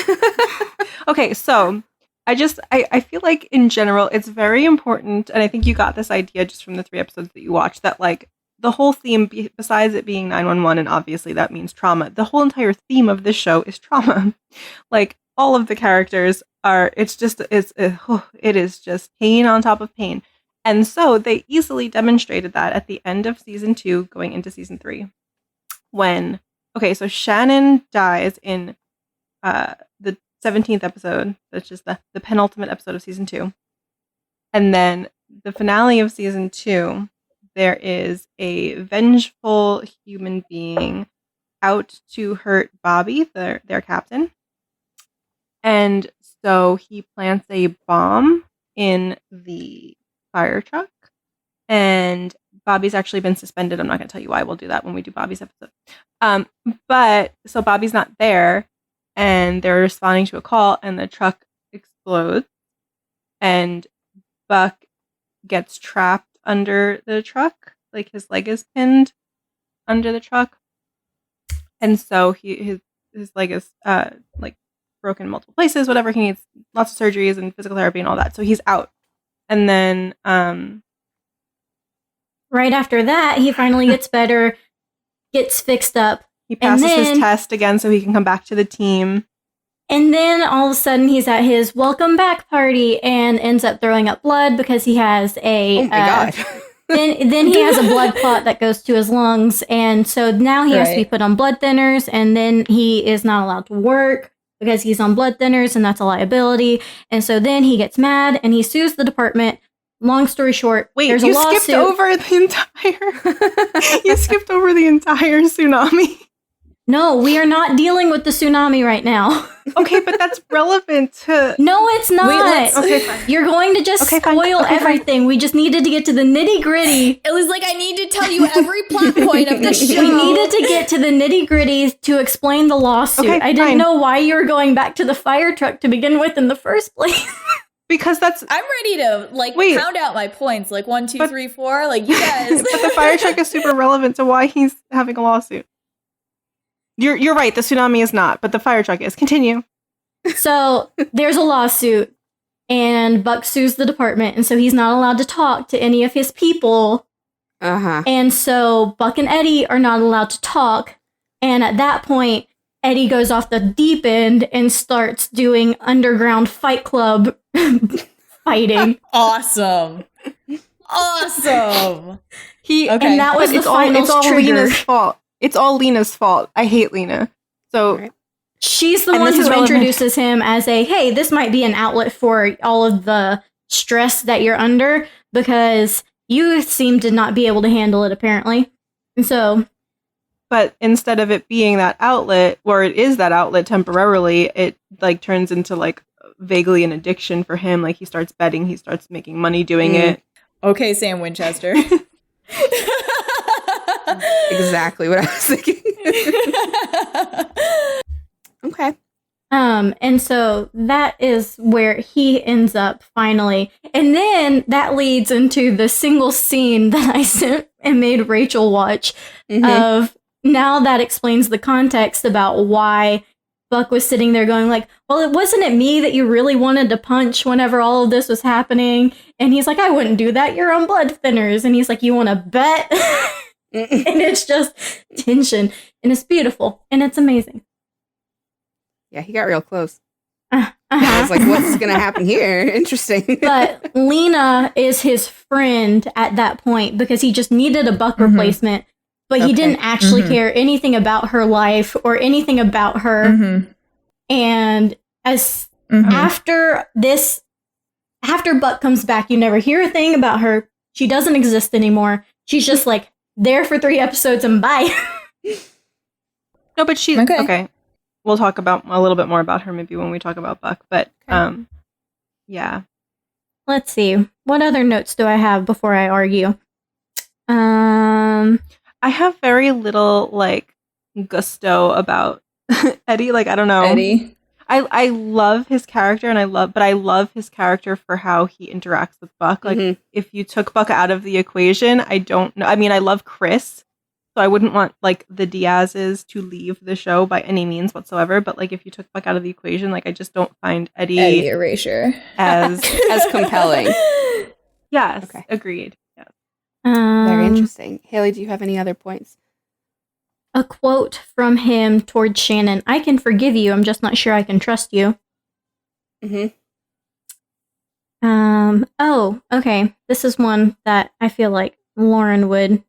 Okay, so I feel like in general it's very important, and I think you got this idea just from the 3 episodes that you watched, that like the whole theme, besides it being 911, and obviously that means trauma, the whole entire theme of this show is trauma. Like all of the characters are, it is just pain on top of pain. And so they easily demonstrated that at the end of season 2 going into season 3 when, okay, so Shannon dies in the 17th episode, which is the penultimate episode of season 2. And then the finale of season 2, there is a vengeful human being out to hurt Bobby, their captain. And so he plants a bomb in the fire truck. And Bobby's actually been suspended. I'm not going to tell you why. We'll do that when we do Bobby's episode. But so Bobby's not there. And they're responding to a call, and the truck explodes, and Buck gets trapped under the truck, like his leg is pinned under the truck, and so his leg is like broken in multiple places. Whatever, he needs lots of surgeries and physical therapy and all that. So he's out, and then Right after that, he finally gets better, gets fixed up. He passes his test again so he can come back to the team. And then all of a sudden he's at his welcome back party and ends up throwing up blood because he has a... Oh my God. then he has a blood clot that goes to his lungs. And so now he has to be put on blood thinners, and then he is not allowed to work because he's on blood thinners, and that's a liability. And so then he gets mad and he sues the department. Long story short, there's a lawsuit. Skipped over the entire... You skipped over the entire tsunami. No, we are not dealing with the tsunami right now. Okay, but that's relevant to... No, it's not. Okay, fine. You're going to just spoil everything. We just needed to get to the nitty-gritty. It was like, I need to tell you every plot point of the show. We needed to get to the nitty-gritty to explain the lawsuit. Okay, I didn't know why you were going back to the fire truck to begin with in the first place. Because that's... I'm ready to, count out my points. Like, 1, 2, 3, 4. Like, you guys. But the fire truck is super relevant to why he's having a lawsuit. You're right, the tsunami is not, but the fire truck is. Continue. So, there's a lawsuit, and Buck sues the department, and so he's not allowed to talk to any of his people. Uh-huh. And so, Buck and Eddie are not allowed to talk, and at that point, Eddie goes off the deep end and starts doing underground fight club fighting. Awesome. And that was the final trigger. Lena's fault. It's all Lena's fault. I hate Lena. So she's the one who introduces him as hey, this might be an outlet for all of the stress that you're under, because you seem to not be able to handle it, apparently. And so... But instead of it being that outlet, or it is that outlet temporarily, it turns into vaguely an addiction for him. Like, he starts betting, he starts making money doing it. Okay, Sam Winchester. Exactly what I was thinking. Okay. And so that is where he ends up finally. And then that leads into the single scene that I sent and made Rachel watch of... Now that explains the context about why Buck was sitting there going well, it wasn't me that you really wanted to punch whenever all of this was happening. And he's like, I wouldn't do that. You're on blood thinners. And he's like, you want to bet? And it's just tension. And it's beautiful. And it's amazing. Yeah, he got real close. I was like, what's going to happen here? Interesting. But Lena is his friend at that point because he just needed a Buck replacement. But he didn't actually care anything about her life or anything about her. And as after Buck comes back, you never hear a thing about her. She doesn't exist anymore. She's just there for 3 episodes and bye. No, but she's okay. We'll talk about a little bit more about her maybe when we talk about Buck. But yeah. Let's see. What other notes do I have before I argue? I have very little gusto about Eddie. I don't know. Eddie. I love his character, and I love his character for how he interacts with Buck. Like, if you took Buck out of the equation, I don't know. I mean, I love Chris, so I wouldn't want like the Diazes to leave the show by any means whatsoever. But like, if you took Buck out of the equation, like, I just don't find Eddie erasure as compelling. Yes, Okay. Agreed. Yes. Very interesting. Hailee, do you have any other points? A quote from him towards Shannon. I can forgive you. I'm just not sure I can trust you. Oh, okay. This is one that I feel like Lauren would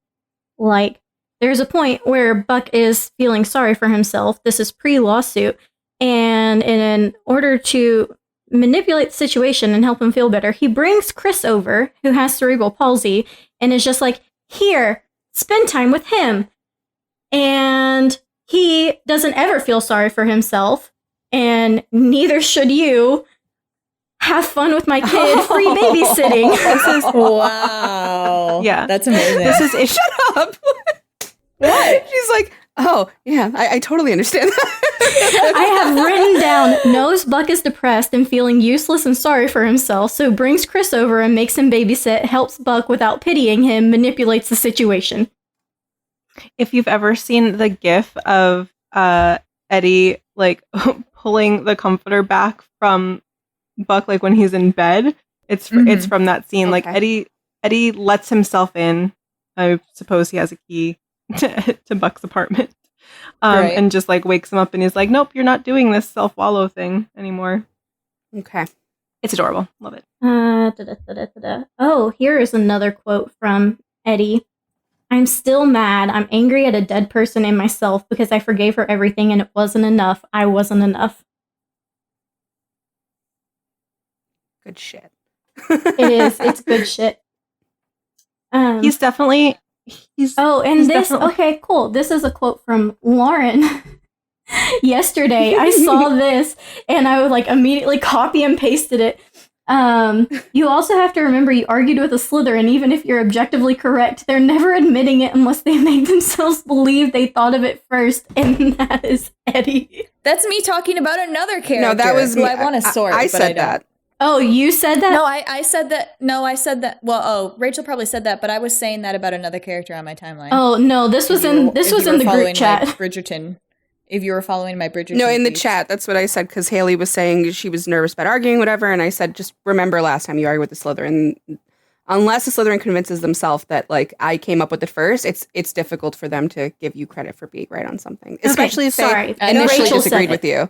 like. There's a point where Buck is feeling sorry for himself. This is pre-lawsuit. And in order to manipulate the situation and help him feel better, he brings Chris over, who has cerebral palsy, and is just like, here, spend time with him. And he doesn't ever feel sorry for himself, and neither should you. Have fun with my kid, free babysitting. This is wow. Yeah, that's amazing. This is shut up. What? She's like, oh yeah, I totally understand that. I have written down, knows Buck is depressed and feeling useless and sorry for himself, so brings Chris over and makes him babysit, helps Buck without pitying him, manipulates the situation. If you've ever seen the gif of Eddie like pulling the comforter back from Buck, like when he's in bed, it's from that scene. Okay. Like Eddie lets himself in. I suppose he has a key to Buck's apartment, Right. and just like wakes him up, and he's like, "Nope, you're not doing this self-wallow thing anymore." Okay. It's adorable. Love it. Oh, here is another quote from Eddie. I'm still mad. I'm angry at a dead person and myself because I forgave her everything and it wasn't enough. I wasn't enough. Good shit. It is. It's good shit. He's definitely. Okay, cool. This is a quote from Lauren. Yesterday, I saw this and I would like immediately copy and pasted it. You also have to remember you argued with a Slytherin, even if you're objectively correct. They're never admitting it unless they make themselves believe they thought of it first, and that is Eddie. That's me talking about another character. No, that was who me. I want to sort. I but said I don't. that. Oh, you said that? No, I said that. No, I said that. Well, Rachel probably said that, but I was saying that about another character on my timeline. Oh no, this was in the group chat. Bridgerton. If you were following my Bridgerton. No, in the piece. chat, that's what I said, because Hailee was saying she was nervous about arguing, whatever, and I said, just remember last time you argued with the Slytherin. Unless the Slytherin convinces themselves that, like, I came up with it first, it's difficult for them to give you credit for being right on something. Especially if they initially Rachel disagreed said with you.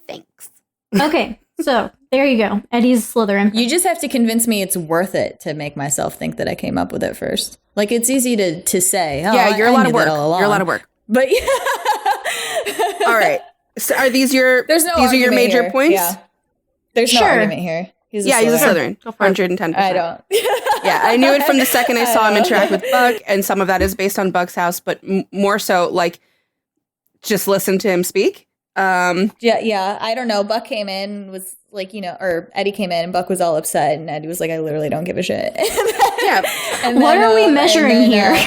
Thanks. Okay, so there you go. Eddie's Slytherin. You just have to convince me it's worth it to make myself think that I came up with it first. Like, it's easy to say. Oh, Yeah, you're a lot of work. You're You're a lot of work. But yeah. All right. So are these your There's no these are your argument major here. points? Yeah. There's no Sure. argument here. He's a Slytherin. Go for it. 110%. I don't. Yeah, I knew it from the second I saw him interact with Buck, and some of that is based on Buck's house, but more so, like, just listen to him speak. Yeah. I don't know. Buck came in, was like, or Eddie came in, and Buck was all upset, and Eddie was like, I literally don't give a shit. Yeah. What are we measuring here?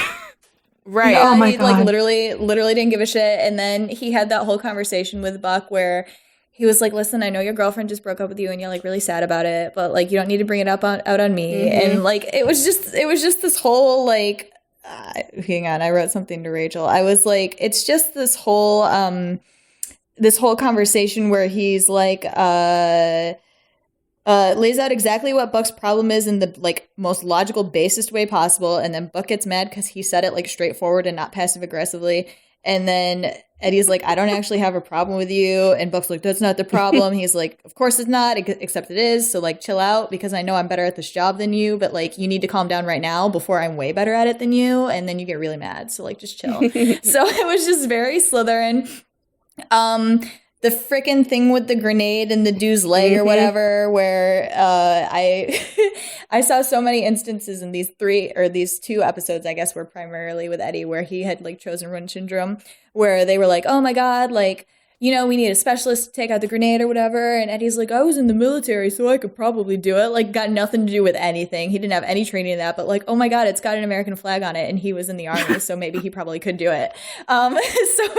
Right. Yeah, Oh my he like God. literally didn't give a shit. And then he had that whole conversation with Buck where he was like, listen, I know your girlfriend just broke up with you and you're like really sad about it, but like you don't need to bring it out on me. And like it was just this whole like hang on, I wrote something to Rachel. I was like, it's just this whole conversation where he's like lays out exactly what Buck's problem is in the like most logical, basest way possible, and then Buck gets mad because he said it like straightforward and not passive aggressively. And then Eddie's like, I don't actually have a problem with you, and Buck's like, that's not the problem. He's like, of course it's not, except it is. So like, chill out because I know I'm better at this job than you, but like, you need to calm down right now before I'm way better at it than you. And then you get really mad. So like, just chill. So it was just very Slytherin. The frickin' thing with the grenade and the dude's leg or whatever, where I saw so many instances in these two episodes, I guess, were primarily with Eddie, where he had like chosen run syndrome, where they were like, oh my God, like you know, we need a specialist to take out the grenade or whatever. And Eddie's like, I was in the military, so I could probably do it. Like, got nothing to do with anything. He didn't have any training in that, but like, oh my God, it's got an American flag on it. And he was in the army, so maybe he probably could do it. So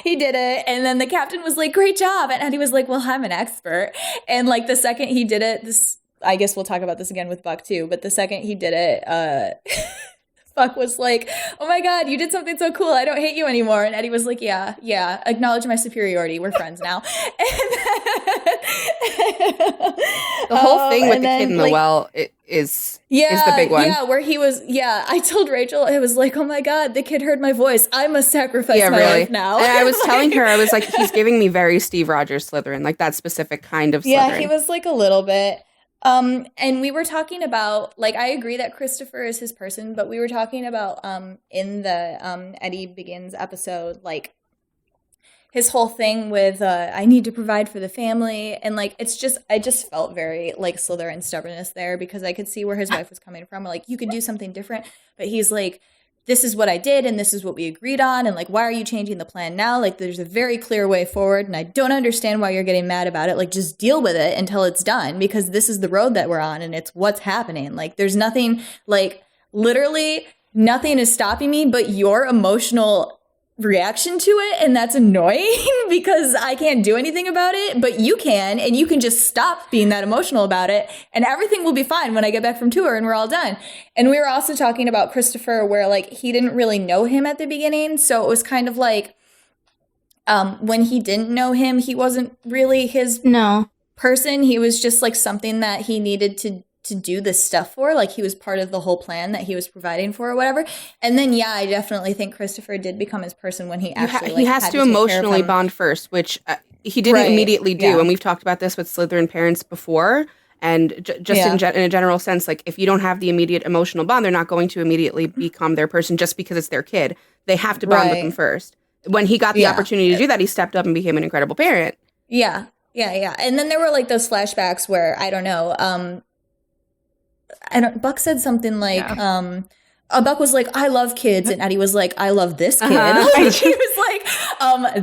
he did it. And then the captain was like, great job. And Eddie was like, well, I'm an expert. And like the second he did it, I guess we'll talk about this again with Buck too, but the second he did it, Buck was like, oh my God, you did something so cool. I don't hate you anymore. And Eddie was like, yeah, acknowledge my superiority. We're friends now. The whole thing with the kid in the well is the big one. Yeah, where he was, I told Rachel, I was like, oh my God, the kid heard my voice. I must sacrifice my life now. And I was telling her, I was like, he's giving me very Steve Rogers Slytherin, like that specific kind of Slytherin. Yeah, he was like a little bit. And we were talking about, like, I agree that Christopher is his person, but we were talking about in the Eddie Begins episode, like, his whole thing with I need to provide for the family, and like I just felt very like Slytherin stubbornness there, because I could see where his wife was coming from. Like, you could do something different, but he's like, this is what I did and this is what we agreed on, and like, why are you changing the plan now? Like, there's a very clear way forward, and I don't understand why you're getting mad about it. Like, just deal with it until it's done, because this is the road that we're on and it's what's happening. Like, there's nothing, like, literally nothing is stopping me but your emotional reaction to it, and that's annoying because I can't do anything about it, but you can, and you can just stop being that emotional about it, and everything will be fine when I get back from tour and we're all done. And we were also talking about Christopher, where like he didn't really know him at the beginning, so it was kind of like when he didn't know him, he wasn't really his person. He was just like something that he needed to do this stuff for. Like, he was part of the whole plan that he was providing for or whatever. And then I definitely think Christopher did become his person when he actually he has to emotionally bond first, which he didn't immediately do. Yeah. And we've talked about this with Slytherin parents before, and in a general sense, like, if you don't have the immediate emotional bond, they're not going to immediately become their person just because it's their kid. They have to bond with them first. When he got the opportunity to do that, he stepped up and became an incredible parent. Yeah. And then there were like those flashbacks where, I don't know, Buck said something like, Buck was like, I love kids, and Eddie was like, I love this kid. Like, he was like,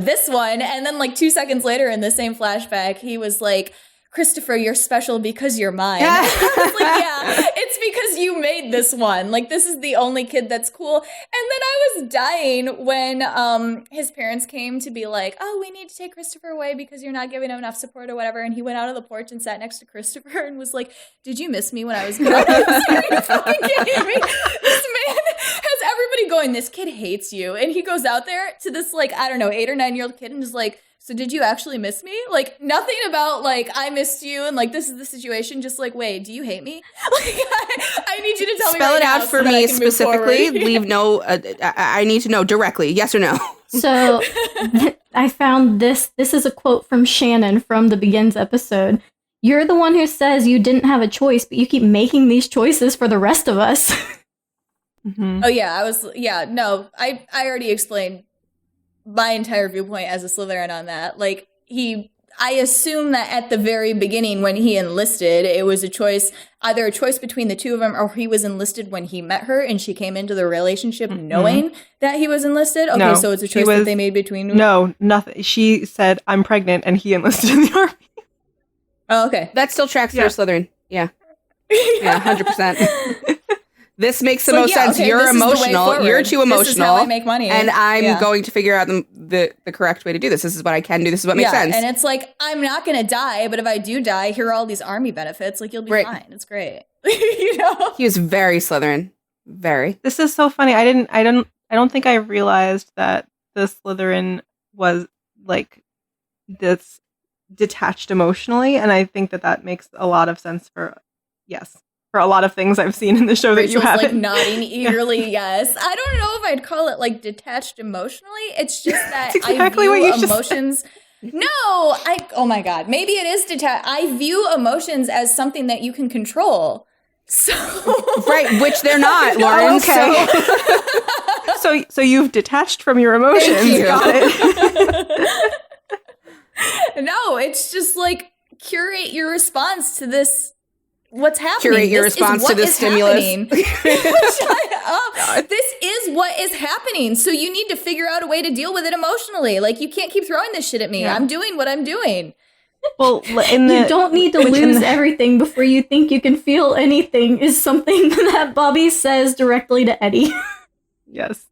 this one. And then like 2 seconds later in the same flashback, he was like, Christopher, you're special because you're mine. I was like, it's because you made this one. Like, this is the only kid that's cool. And then I was dying when his parents came to be like, oh, we need to take Christopher away because you're not giving him enough support or whatever. And he went out on the porch and sat next to Christopher and was like, did you miss me when I was gone? Are you fucking kidding me? This man has everybody going, this kid hates you. And he goes out there to this, like, I don't know, 8 or 9 year old kid and is like, so did you actually miss me? Like, nothing about, like, I missed you and, like, this is the situation. Just like, wait, do you hate me? Like, I need you to tell me right now. Spell it out for me specifically. Leave I need to know directly. Yes or no? So I found this. This is a quote from Shannon from the Begins episode. You're the one who says you didn't have a choice, but you keep making these choices for the rest of us. Mm-hmm. Oh, yeah. No, I already explained my entire viewpoint as a Slytherin on that. Like, I assume that at the very beginning when he enlisted, it was either a choice between the two of them, or he was enlisted when he met her and she came into the relationship knowing that he was enlisted. Okay, no, so it's a choice that they made between them. No, nothing. She said, I'm pregnant, and he enlisted in the army. Oh, okay. That still tracks for Slytherin. Yeah. Yeah, 100%. This makes the most sense. Okay, you're emotional. You're too emotional. This is how I make money. And I'm going to figure out the correct way to do this. This is what I can do. This is what makes sense. And it's like, I'm not going to die, but if I do die, here are all these army benefits. Like, you'll be fine. It's great. You know? He was very Slytherin. Very. This is so funny. I don't think I realized that the Slytherin was like this detached emotionally, and I think that makes a lot of sense for a lot of things I've seen in the show. Rachel's that you haven't. Like nodding eagerly, yes. I don't know if I'd call it like detached emotionally. It's just that That's exactly I view what you emotions. No, oh my God, maybe it is detached. I view emotions as something that you can control. So right, which they're not, Lauren. Okay. So you've detached from your emotions. Thank you. Got it. No, it's just like curate your response to this. What's happening? Curate your response to this stimulus. This is what is happening. So you need to figure out a way to deal with it emotionally. Like, you can't keep throwing this shit at me. Yeah. I'm doing what I'm doing. Well, You don't need to lose everything before you think you can feel anything is something that Bobby says directly to Eddie. Yes.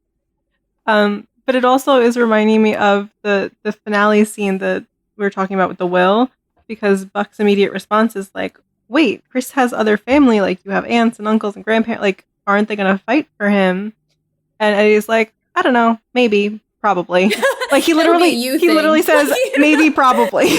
But it also is reminding me of the finale scene that we were talking about with the will, because Buck's immediate response is like, wait, Chris has other family, like you have aunts and uncles and grandparents, like aren't they gonna fight for him? And Eddie's like, I don't know, maybe, probably. Like he literally says maybe, probably.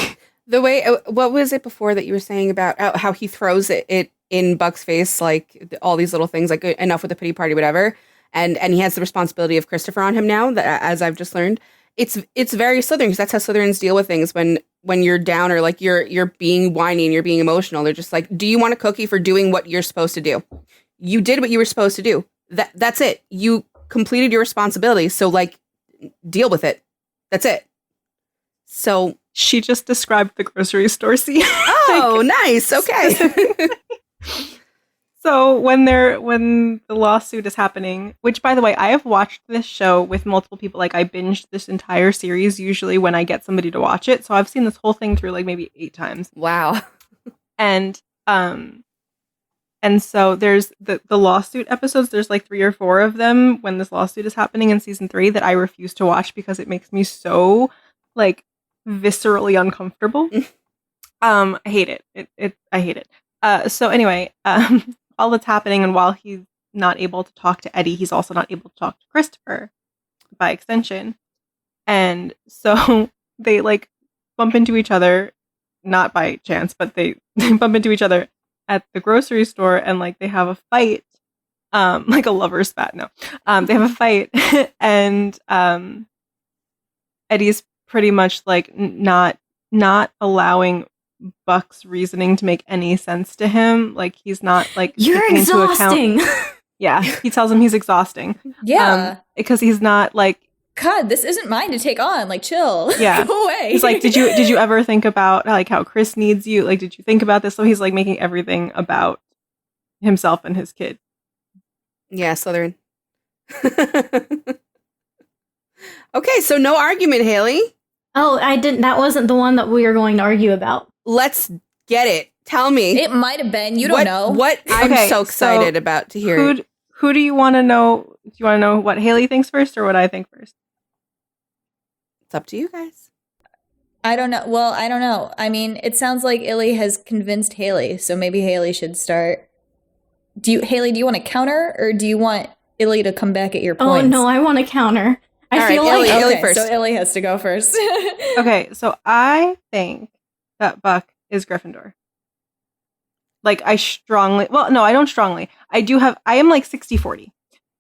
The way, what was it before that you were saying about how he throws it in Buck's face, like all these little things, like enough with the pity party, whatever. And he has the responsibility of Christopher on him now, that, as I've just learned. It's very Slytherin, because that's how Slytherins deal with things when you're down or like you're being whiny and you're being emotional. They're just like, do you want a cookie for doing what you're supposed to do? You did what you were supposed to do. That's it. You completed your responsibility. So like, deal with it. That's it. So she just described the grocery store scene. Oh, nice. Okay. So when the lawsuit is happening, which by the way, I have watched this show with multiple people. Like I binged this entire series usually when I get somebody to watch it. So I've seen this whole thing through like maybe 8 times. Wow. And so there's the lawsuit episodes. There's like 3 or 4 of them when this lawsuit is happening in season 3 that I refuse to watch because it makes me so like viscerally uncomfortable. I hate it. I hate it. So anyway, all that's happening, and while he's not able to talk to Eddie, he's also not able to talk to Christopher by extension. And so they like bump into each other, not by chance, but they bump into each other at the grocery store, and like they have a fight, like a lover's spat. No, they have a fight, and Eddie's pretty much like not allowing Buck's reasoning to make any sense to him. Like he's not like you're exhausting. Yeah, he tells him he's exhausting. Yeah, because he's not like, God, this isn't mine to take on. Like, chill. Yeah, go away. He's like, did you ever think about like how Chris needs you? Like, did you think about this? So he's like making everything about himself and his kid. Yeah, Slytherin. Okay, so no argument, Hailee. Oh, I didn't. That wasn't the one that we were going to argue about. Let's get it. Tell me. It might have been. You don't know. What I'm so excited about to hear. Who do you want to know? Do you want to know what Hailee thinks first or what I think first? It's up to you guys. I don't know. Well, I don't know. I mean, it sounds like Illy has convinced Hailee, so maybe Hailee should start. Hailee, do you want to counter, or do you want Illy to come back at your points? Oh, no, I want to counter. I feel like Illy first. So Illy has to go first. Okay, so I think that Buck is Gryffindor. Like, I don't strongly. I am like 60-40.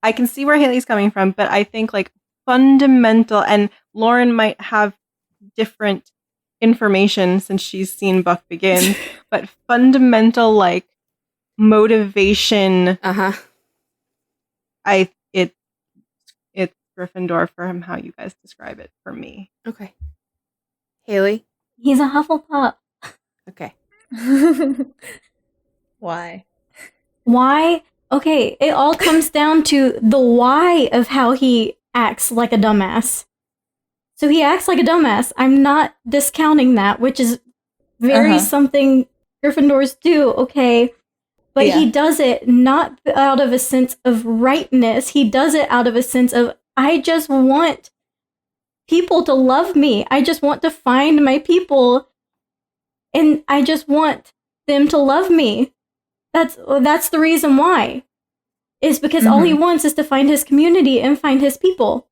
I can see where Hailee's coming from, but I think like fundamental, and Lauren might have different information since she's seen Buck begin, but fundamental like motivation. It's Gryffindor from how you guys describe it for me. Okay. Hailee? He's a Hufflepuff. Okay. Why? Why? Okay, it all comes down to the why of how he acts like a dumbass. So he acts like a dumbass. I'm not discounting that, which is very something Gryffindors do, okay? But he does it not out of a sense of rightness. He does it out of a sense of, I just want people to love me. I just want to find my people, and I just want them to love me. That's the reason why. Is because all he wants is to find his community and find his people.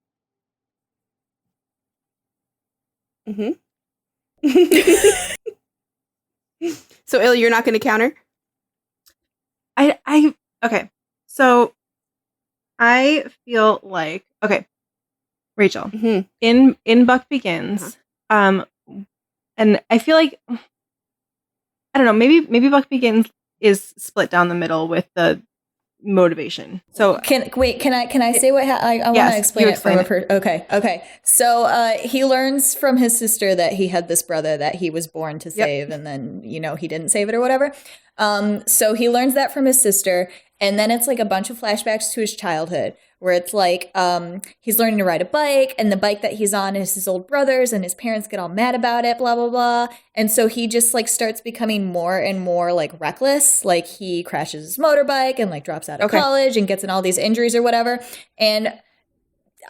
So, Illy, you're not going to counter? Okay. So I feel like, okay, Rachel, in Buck Begins, and I feel like, I don't know, maybe Buck Begins is split down the middle with the motivation. So can I say what I want to explain it from a okay. So he learns from his sister that he had this brother that he was born to save, and then he didn't save it or whatever. So he learns that from his sister, And then it's like a bunch of flashbacks to his childhood where it's like he's learning to ride a bike, and the bike that he's on is his old brother's, and his parents get all mad about it, blah, blah, blah. And so he just like starts becoming more and more like reckless. Like he crashes his motorbike and like drops out of college and gets in all these injuries or whatever. And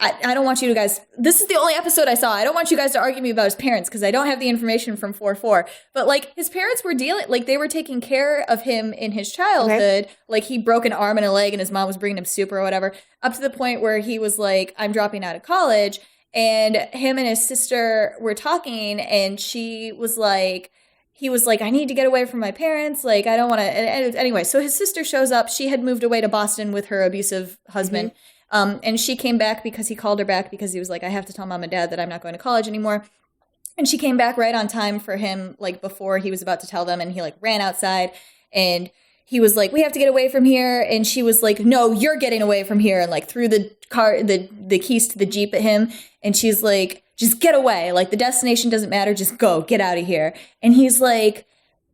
I don't want you guys, this is the only episode I saw. I don't want you guys to argue me about his parents because I don't have the information from 4-4. But like his parents were they were taking care of him in his childhood. Like he broke an arm and a leg and his mom was bringing him soup or whatever, up to the point where he was like, I'm dropping out of college. And him and his sister were talking, and he was like, I need to get away from my parents. Like, I don't want to. Anyway, so his sister shows up. She had moved away to Boston with her abusive husband. And she came back because he called her back because he was like, I have to tell mom and dad that I'm not going to college anymore. And she came back right on time for him, like before he was about to tell them. And he like ran outside, and he was like, we have to get away from here. And she was like, no, you're getting away from here. And like threw the car, the keys to the Jeep at him. And she's like, just get away. Like the destination doesn't matter. Just go, get out of here. And he's like,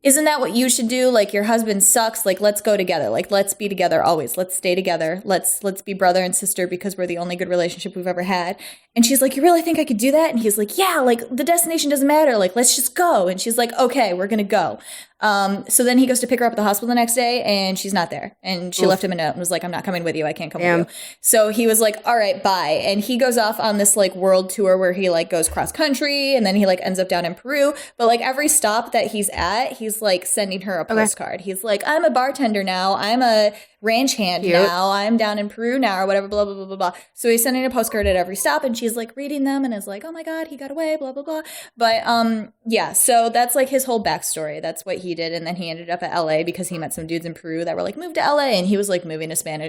isn't that what you should do? Like, your husband sucks. Like, let's go together. Like, let's be together always. Let's stay together. Let's be brother and sister because we're the only good relationship we've ever had. And she's like, you really think I could do that? And he's like, yeah, like the destination doesn't matter. Like, let's just go. And she's like, okay, we're going to go. So then he goes to pick her up at the hospital the next day, and she's not there. And she left him a note and was like, I'm not coming with you. I can't come with you. So he was like, all right, bye. And he goes off on this like world tour where he like goes cross country, and then he like ends up down in Peru. But like every stop that he's at, he's like sending her a postcard. He's like, I'm a bartender now. I'm a ranch hand now. I'm down in Peru now, or whatever, blah, blah, blah, blah, blah. So he's sending a postcard at every stop, and she's like reading them and is like, oh my God, he got away, blah, blah, blah. But yeah, so that's like his whole backstory. That's what he did. And then he ended up at LA because he met some dudes in Peru that were like, move to LA. And he was like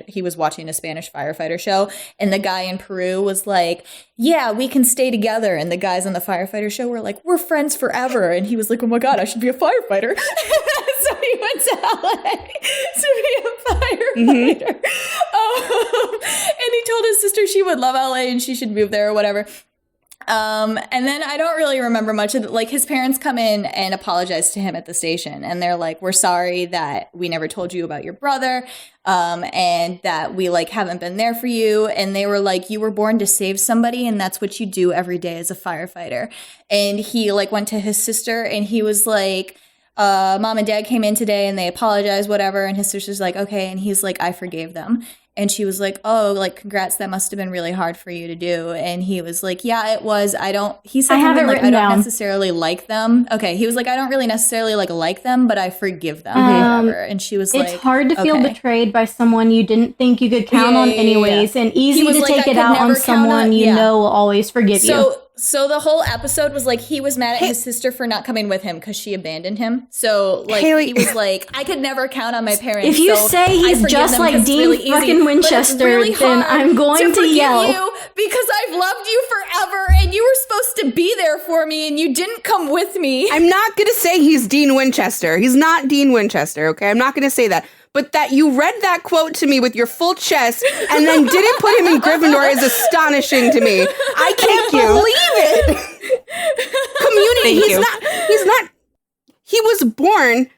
he was watching a Spanish firefighter show. And the guy in Peru was like, yeah, we can stay together. And the guys on the firefighter show were like, we're friends forever. And he was like, oh my God, I should be a firefighter. So he went to LA to be a firefighter. And he told his sister she would love LA and she should move there or whatever. And then I don't really remember much of it. Like his parents come in and apologize to him at the station, and they're like, we're sorry that we never told you about your brother, and that we like haven't been there for you. And they were like, you were born to save somebody, and that's what you do every day as a firefighter. And he like went to his sister, and he was like, mom and dad came in today and they apologized, whatever. And his sister's like, okay. And he's like, I forgave them. And she was like, oh, like, congrats. That must have been really hard for you to do. And he was like, yeah, it was. He said something like, I don't necessarily like them. Okay. He was like, I don't really necessarily like them, but I forgive them. Whatever. And she was like, it's hard to feel betrayed by someone you didn't think you could count on anyways. And easy to take it out on someone you know will always forgive you. So the whole episode was like he was mad at his sister for not coming with him because she abandoned him. So like Hailee, he was like, I could never count on my parents. If you say he's just like Dean fucking Winchester, really then I'm going to yell. You because I've loved you forever, and you were supposed to be there for me, and you didn't come with me. I'm not going to say he's Dean Winchester. He's not Dean Winchester, okay? I'm not going to say that. But that you read that quote to me with your full chest and then didn't put him in Gryffindor is astonishing to me. I can't believe it. Community. He was born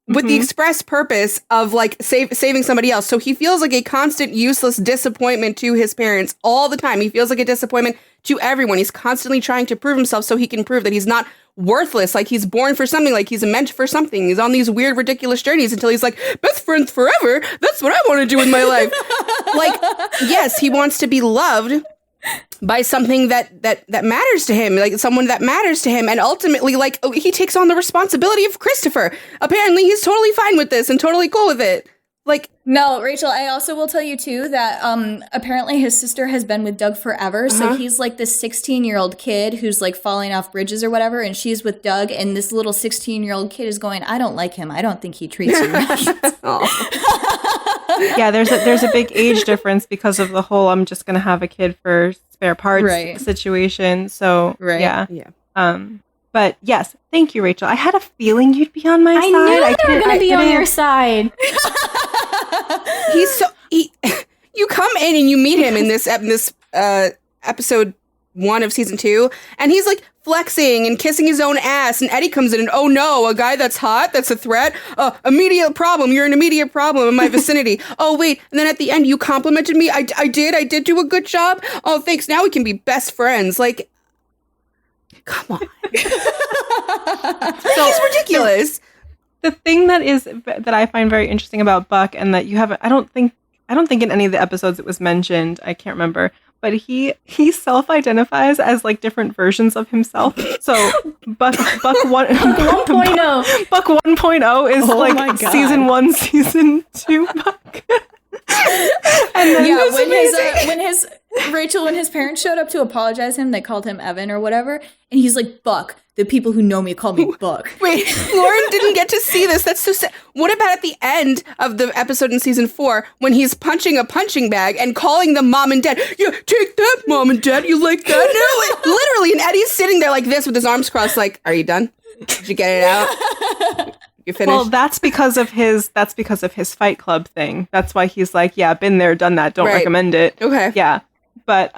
with the express purpose of like saving somebody else. So he feels like a constant useless disappointment to his parents all the time. He feels like a disappointment to everyone. He's constantly trying to prove himself so he can prove that he's not worthless, like he's born for something, like he's meant for something. He's on these weird, ridiculous journeys until he's like, best friends forever. That's what I want to do with my life. Like, yes, he wants to be loved by something that matters to him, like someone that matters to him. And ultimately, like, he takes on the responsibility of Christopher. Apparently, he's totally fine with this and totally cool with it. Like, no, Rachel, I also will tell you, too, that apparently his sister has been with Doug forever. So he's like this 16-year-old kid who's like falling off bridges or whatever. And she's with Doug. And this little 16-year-old kid is going, I don't like him. I don't think he treats you right. Yeah, there's a big age difference because of the whole I'm just going to have a kid for spare parts situation. So, yeah. But yes, thank you, Rachel. I had a feeling you'd be on my side. I knew they were going to be on your side. You come in and you meet him in this episode 1 of season 2, and he's like flexing and kissing his own ass, and Eddie comes in and, oh no, a guy that's hot, that's a threat, immediate problem, you're an immediate problem in my vicinity. Oh wait, and then at the end you complimented me, I did do a good job, oh thanks, now we can be best friends. Like, come on. So he's ridiculous. The thing that I find very interesting about Buck, and that you haven't, I don't think in any of the episodes it was mentioned, I can't remember, but he self-identifies as like different versions of himself. So Buck 1.0 Buck 1.0 is like season 1, season 2 Buck. And then when his parents showed up to apologize to him, they called him Evan or whatever, and he's like, Buck. The people who know me call me Buck. Wait, Lauren didn't get to see this. That's so sad. What about at the end of the episode in season 4 when he's punching a punching bag and calling them mom and dad? Yeah, take that, mom and dad. You like that? No, literally. And Eddie's sitting there like this with his arms crossed, like, are you done? Did you get it out? You finished? Well, that's because of his Fight Club thing. That's why he's like, yeah, been there, done that. Don't recommend it. Okay. Yeah, but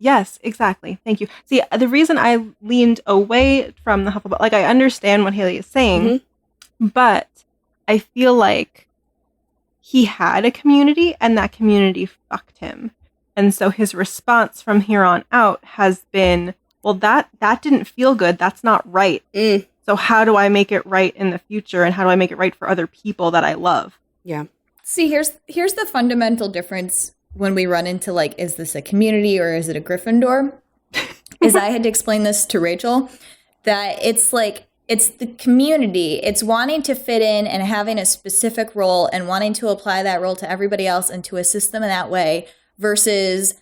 yes, exactly. Thank you. See, the reason I leaned away from the Hufflepuff, like, I understand what Hailee is saying, but I feel like he had a community, and that community fucked him, and so his response from here on out has been, well, that didn't feel good. That's not right. So how do I make it right in the future, and how do I make it right for other people that I love? Yeah. See, here's the fundamental difference when we run into, like, is this a community or is it a Gryffindor? Is I had to explain this to Rachel, that it's like, it's the community. It's wanting to fit in and having a specific role and wanting to apply that role to everybody else and to assist them in that way, versus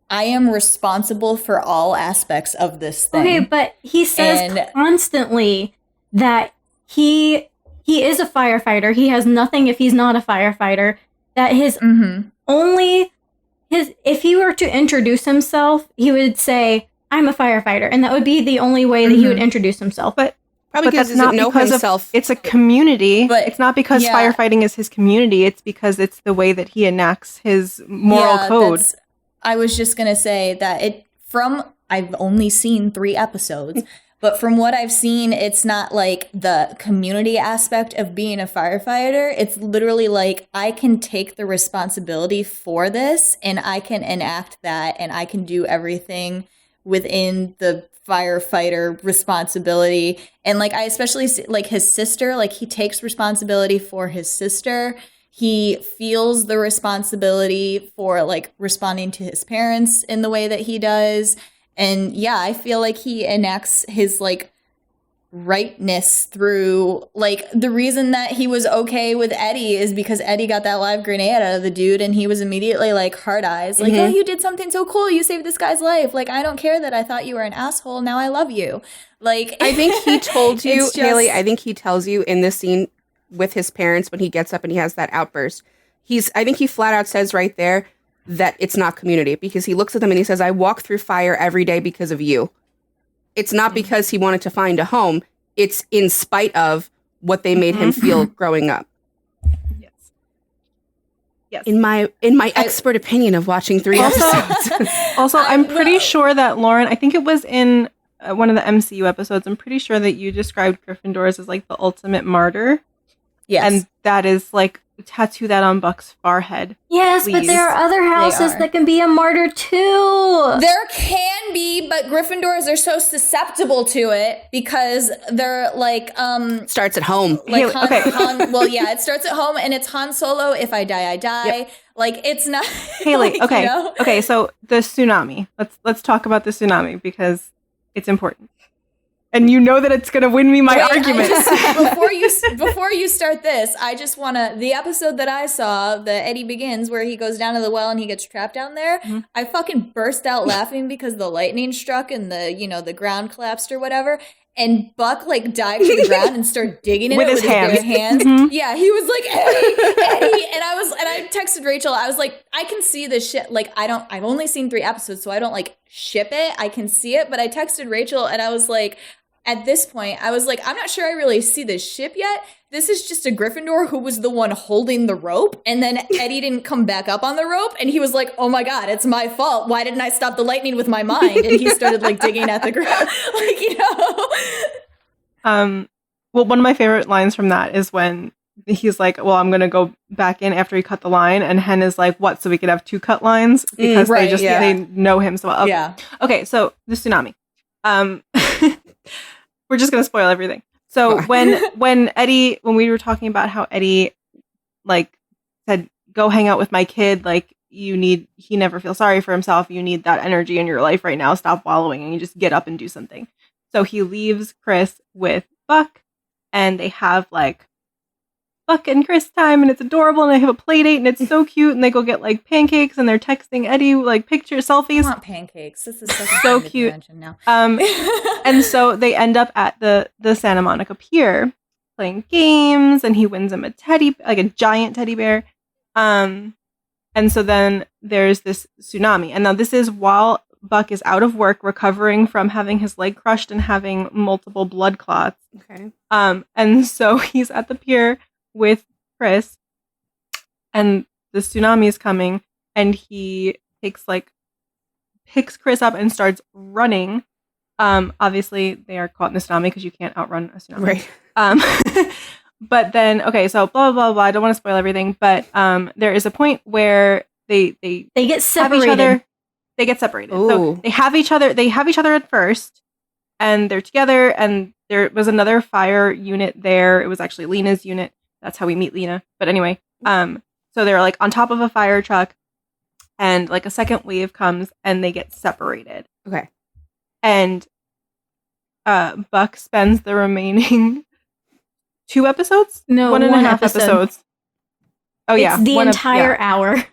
I am responsible for all aspects of this thing. Okay, but he says constantly that he is a firefighter. He has nothing if he's not a firefighter. That his if he were to introduce himself, he would say, I'm a firefighter. And that would be the only way that he would introduce himself. But probably because he doesn't know himself. It's a community. But it's not because firefighting is his community. It's because it's the way that he enacts his moral code. I was just going to say that I've only seen 3 episodes, but from what I've seen, it's not like the community aspect of being a firefighter. It's literally like, I can take the responsibility for this and I can enact that and I can do everything within the firefighter responsibility. And like, I especially see, like, his sister, like, he takes responsibility for his sister. He feels the responsibility for, like, responding to his parents in the way that he does. And yeah, I feel like he enacts his, like, rightness through, like, the reason that he was okay with Eddie is because Eddie got that live grenade out of the dude and he was immediately like hard eyes, like, oh, you did something so cool, you saved this guy's life, like, I don't care that I thought you were an asshole, now I love you. Like, I think he told you, Hailee, I think he tells you in this scene with his parents when he gets up and he has that outburst, I think he flat out says right there that it's not community, because he looks at them and he says, I walk through fire every day because of you. It's not because he wanted to find a home. It's in spite of what they made him feel growing up. Yes. In my expert opinion of watching 3 episodes. Also, I'm pretty sure that Lauren, I think it was in one of the MCU episodes, I'm pretty sure that you described Gryffindors as like the ultimate martyr. Yes. And that is like, tattoo that on Buck's forehead. Yes, please. But there are other houses that can be a martyr too. There can be, but Gryffindors are so susceptible to it because they're like starts at home. Like Han, well, yeah, it starts at home and it's Han Solo. If I die, I die. Yep. Like, it's not. Hailee, like, okay, you know? Okay. So the tsunami. Let's talk about the tsunami because it's important. And you know that it's going to win me my argument. Before you start this, I just want to, the episode that I saw, the Eddie Begins, where he goes down to the well and he gets trapped down there, I fucking burst out laughing because the lightning struck and the ground collapsed or whatever. And Buck, like, dived to the ground and started digging in with his bare hands. Yeah, he was like, Eddie. And I texted Rachel. I was like, I can see this shit. Like, I've only seen 3 episodes, so I don't, like, ship it. I can see it. But I texted Rachel and I was like, at this point, I was like, I'm not sure I really see this ship yet this is just a Gryffindor who was the one holding the rope, and then Eddie didn't come back up on the rope, and he was like, oh my God, it's my fault. Why didn't I stop the lightning with my mind? And he started like digging at the ground. Like, you know. Well, one of my favorite lines from that is when he's like, well, I'm going to go back in after he cut the line. And Hen is like, what? So we could have 2 cut lines? Because they know him so well. Okay. Yeah. Okay, so the tsunami. We're just going to spoil everything. So when we were talking about how Eddie like said, go hang out with my kid, like he never feels sorry for himself. You need that energy in your life right now. Stop wallowing and you just get up and do something. So he leaves Chris with Buck, and they have like Buck and Chris time, and it's adorable, and they have a play date, and it's so cute, and they go get like pancakes, and they're texting Eddie like pictures, selfies. I want pancakes. This is so cute. Now. And so they end up at the Santa Monica Pier playing games, and he wins him a giant teddy bear. And so then there's this tsunami, and now this is while Buck is out of work, recovering from having his leg crushed and having multiple blood clots. Okay. And so he's at the pier with Chris, and the tsunami is coming, and he picks Chris up and starts running. Obviously they are caught in the tsunami because you can't outrun a tsunami. Right. But then, okay, so blah, blah, blah. I don't want to spoil everything, but there is a point where they get separated. They get separated. Ooh. So they have each other at first, and they're together, and there was another fire unit there. It was actually Lena's unit. That's how we meet Lena. But anyway, so they're like on top of a fire truck, and like a second wave comes, and they get separated. Okay. And Buck spends the remaining 2 episodes? No, 1.5 episodes. Oh yeah. It's the entire hour.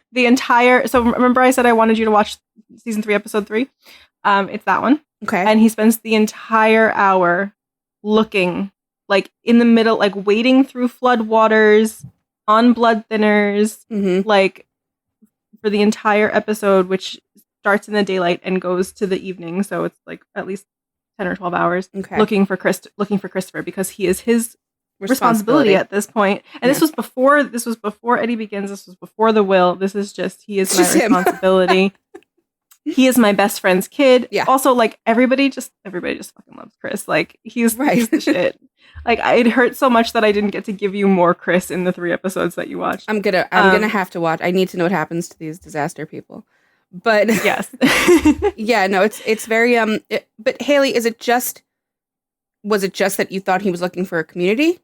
So remember I said I wanted you to watch season 3, episode 3? It's that one. Okay. And he spends the entire hour looking like in the middle, like wading through flood waters on blood thinners, like for the entire episode, which starts in the daylight and goes to the evening. So it's like at least 10 or 12 hours looking for Christopher, because he is his responsibility at this point. And this was before Eddie begins. This was before the will. This is just, he is my responsibility. He is my best friend's kid. Yeah. Also, like everybody just fucking loves Chris. Like he's the shit. Like it hurt so much that I didn't get to give you more Chris in the 3 episodes that you watched. I'm gonna have to watch. I need to know what happens to these disaster people. But yes. Yeah, no, it's very but Hailee, was it just that you thought he was looking for a community?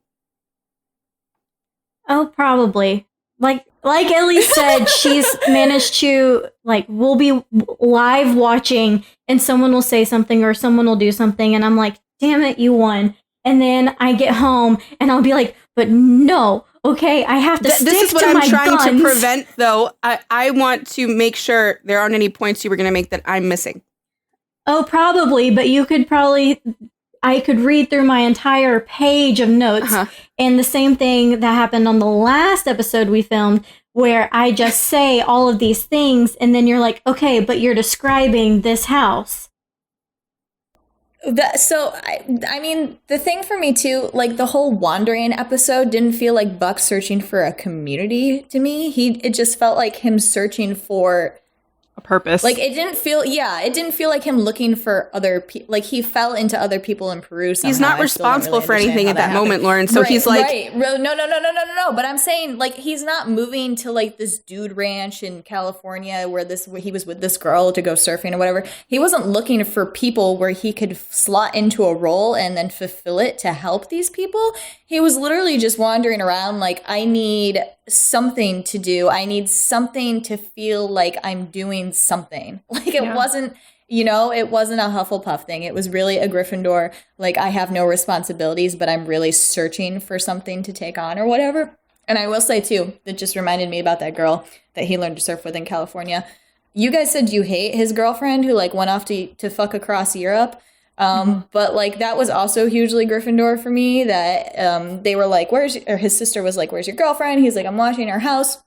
Oh, probably. Like Illy said, she's managed to, like, we'll be live watching and someone will say something or someone will do something and I'm like, damn it, you won. And then I get home and I'll be like, but no, okay, I have to stick to my guns. This is what I'm trying to prevent, though. I want to make sure there aren't any points you were going to make that I'm missing. Oh, probably, but I could read through my entire page of notes. And the same thing that happened on the last episode we filmed, where I just say all of these things, and then you're like, okay, but you're describing this house. I mean, the thing for me too, like the whole wandering episode didn't feel like Buck searching for a community to me. It just felt like him searching for a purpose. Like it didn't feel like him looking for other people. Like he fell into other people in Peru somehow. He's not responsible for anything at that moment, Lauren. So he's like, no. But I'm saying, like, he's not moving to like this dude ranch in California where he was with this girl to go surfing or whatever. He wasn't looking for people where he could slot into a role and then fulfill it to help these people. He was literally just wandering around like, I need something to do. I need something to feel like I'm doing something. Like it wasn't, it wasn't a Hufflepuff thing. It was really a Gryffindor. Like I have no responsibilities, but I'm really searching for something to take on or whatever. And I will say too, that just reminded me about that girl that he learned to surf with in California. You guys said you hate his girlfriend who like went off to fuck across Europe. But like that was also hugely Gryffindor for me, that they were like, his sister was like, where's your girlfriend? He's like, I'm watching our house.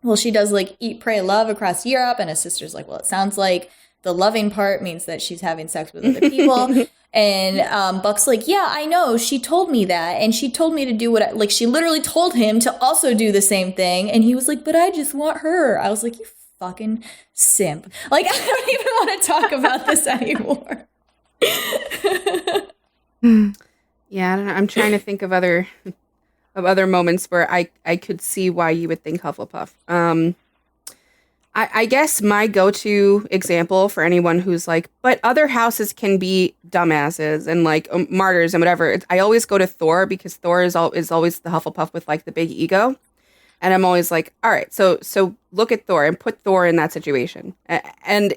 Well, she does like Eat, Pray, Love across Europe. And his sister's like, well, it sounds like the loving part means that she's having sex with other people. And Buck's like, yeah, I know. She told me that. And she told me to do what she literally told him to also do the same thing. And he was like, but I just want her. I was like, you fucking simp. Like, I don't even want to talk about this anymore. Yeah, I don't know. I'm trying to think of other moments where I could see why you would think Hufflepuff. I guess my go-to example for anyone who's like, but other houses can be dumbasses and like martyrs and whatever. I always go to Thor because Thor is always the Hufflepuff with like the big ego, and I'm always like, all right, so look at Thor and put Thor in that situation, and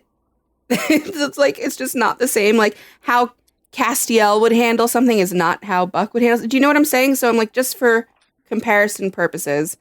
it's like it's just not the same. Like how Castiel would handle something is not how Buck would handle. Do you know what I'm saying? So I'm like, just for comparison purposes,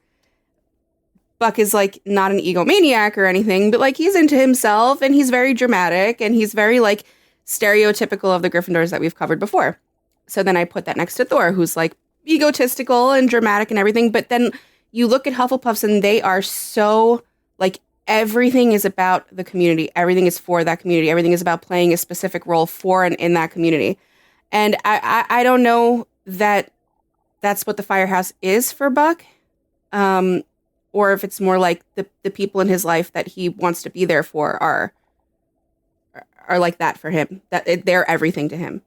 Buck is like not an egomaniac or anything, but like he's into himself and he's very dramatic and he's very like stereotypical of the Gryffindors that we've covered before. So then I put that next to Thor, who's like egotistical and dramatic and everything. But then you look at Hufflepuffs and they are so like everything is about the community. Everything is for that community. Everything is about playing a specific role for and in that community. And I don't know that that's what the Firehouse is for Buck. Or if it's more like the people in his life that he wants to be there for are like that for him. That they're everything to him.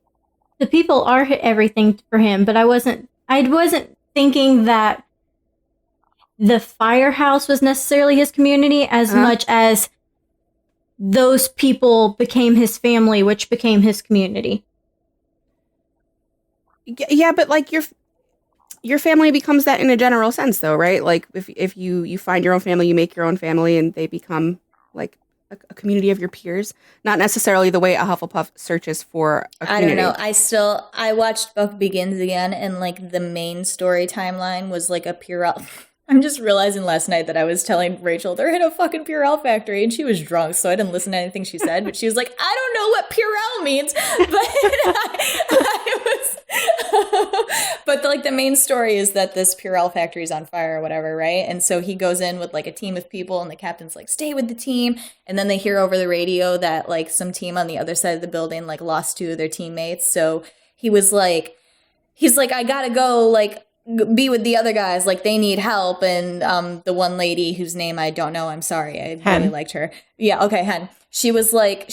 The people are everything for him, but I wasn't thinking that the Firehouse was necessarily his community as much as those people became his family, which became his community. Yeah, but like your family becomes that in a general sense, though, right? Like if you find your own family, you make your own family, and they become like a community of your peers. Not necessarily the way a Hufflepuff searches for a community. I don't know. I watched Buck Begins again, and like the main story timeline was like a Purell. I'm just realizing last night that I was telling Rachel they're in a fucking Purell factory, and she was drunk, so I didn't listen to anything she said. But she was like, I don't know what Purell means, but but like the main story is that this Purell factory is on fire or whatever, right? And so he goes in with like a team of people, and the captain's like, stay with the team. And then they hear over the radio that like some team on the other side of the building like lost 2 of their teammates. So he's like, I gotta go like be with the other guys, like they need help. And the one lady whose name I don't know, I'm sorry, I Hen. really liked her. Yeah, okay, Hen. She was like,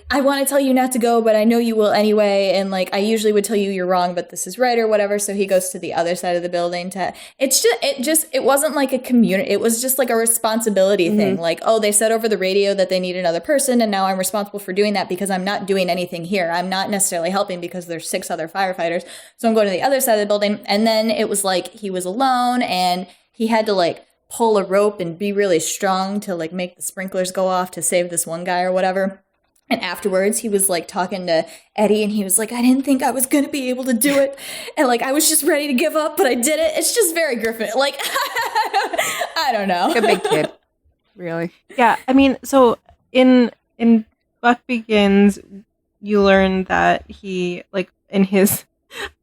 I want to tell you not to go, but I know you will anyway. And like, I usually would tell you you're wrong, but this is right or whatever. So he goes to the other side of the building it wasn't like a community. It was just like a responsibility thing. Like, oh, they said over the radio that they need another person. And now I'm responsible for doing that because I'm not doing anything here. I'm not necessarily helping because there's 6 other firefighters. So I'm going to the other side of the building. And then it was like, he was alone and he had to like pull a rope and be really strong to like make the sprinklers go off to save this one guy or whatever. And afterwards he was like talking to Eddie and he was like, I didn't think I was going to be able to do it. And like, I was just ready to give up, but I did it. It's just very Griffin. Like, I don't know. Like a big kid. Really? Yeah, I mean, so in Buck Begins, you learn that he, like, in his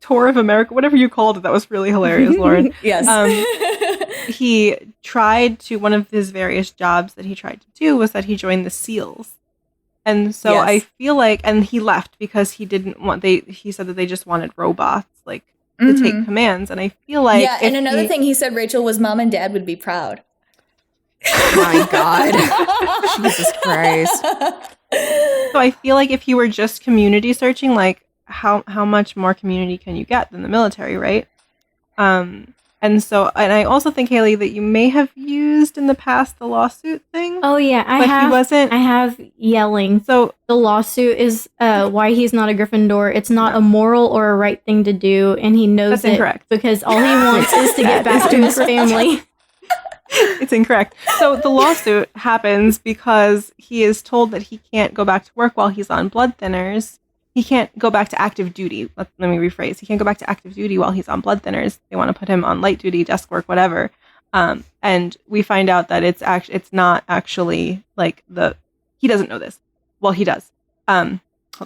tour of America, whatever you called it, that was really hilarious, Lauren. Yes. He tried to, one of his various jobs that he tried to do was that he joined the SEALs. And so Yes. I feel like, and he left because he didn't want, he said that they just wanted robots, like, to take commands. And I feel like. Yeah, and another thing he said, Rachel, was mom and dad would be proud. My God. Jesus Christ. So I feel like if you were just community searching, like, how much more community can you get than the military, right? And I also think, Hailee, that you may have used in the past the lawsuit thing. Oh yeah, I have yelling. So The lawsuit is why he's not a Gryffindor. It's not a moral or a right thing to do, and he knows That's incorrect. because all he wants is to get back to his family. it's incorrect. So the lawsuit happens because he is told that he can't go back to work while he's on blood thinners. He can't go back to active duty. Let me rephrase. He can't go back to active duty while he's on blood thinners. They want to put him on light duty, desk work, whatever. And we find out that it's not actually like he doesn't know this. Well, he does. Hold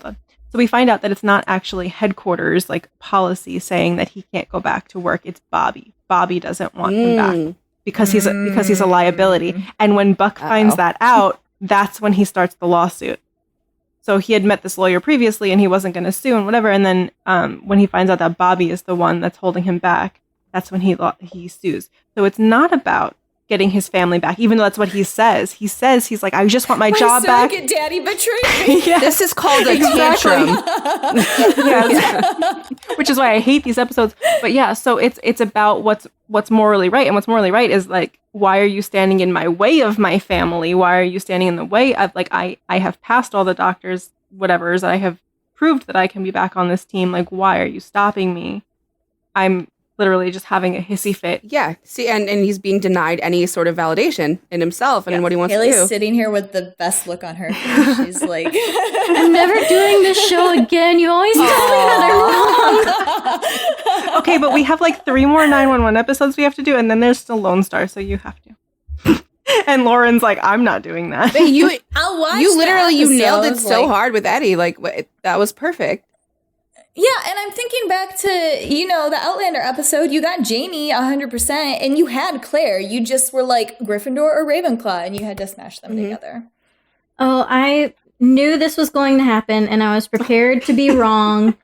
on. So we find out that it's not actually headquarters like policy saying that he can't go back to work. It's Bobby. Bobby doesn't want him back because he's a liability. And when Buck finds that out, that's when he starts the lawsuit. So he had met this lawyer previously and he wasn't going to sue and whatever. And then when he finds out that Bobby is the one that's holding him back, that's when he sues. So it's not about getting his family back, even though that's what he says. He's like, I just want my job back. My surrogate daddy betrayed me. Yeah. This is called a tantrum. Yeah. Which is why I hate these episodes. But yeah, so it's about what's morally right. And what's morally right is like, why are you standing in my way of my family? Why are you standing in the way of, like, I have passed all the doctors, whatever's, I have proved that I can be back on this team. Like, why are you stopping me? I'm literally just having a hissy fit. Yeah. See, and he's being denied any sort of validation in himself and in what he wants to Hailee's do. sitting here with the best look on her face. She's like, I'm never doing this show again. You always tell me that I'm wrong. Okay, but we have like 3 more 911 episodes we have to do, and then there's still Lone Star, so you have to. And Lauren's like, I'm not doing that. But I'll watch. you literally you nailed it episodes, so like- hard with Eddie. Like that was perfect. Yeah, and I'm thinking back to, the Outlander episode. You got Jamie 100%, and you had Claire. You just were like Gryffindor or Ravenclaw, and you had to smash them together. Oh, I knew this was going to happen, and I was prepared to be wrong.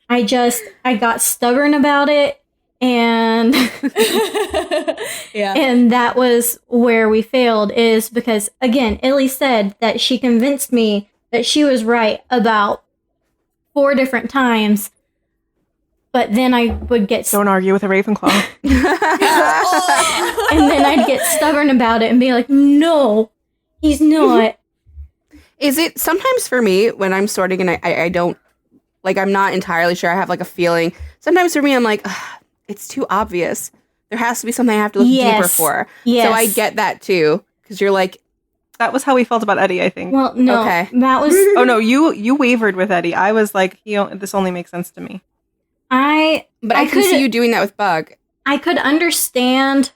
I got stubborn about it, and Yeah. and that was where we failed, is because, again, Illy said that she convinced me that she was right about 4 different times, but then I would get Don't argue with a Ravenclaw. and then I'd get stubborn about it and be like, no, he's not. Is it sometimes for me when I'm sorting and I don't, like, I'm not entirely sure. I have like a feeling. Sometimes for me, I'm like, it's too obvious. There has to be something I have to look deeper for. Yes. So I get that too. Because you're like, That was how we felt about Eddie, I think. Well, no, Okay. that was Oh no, you wavered with Eddie. I was like, this only makes sense to me. but I can see you doing that with Bug. I could understand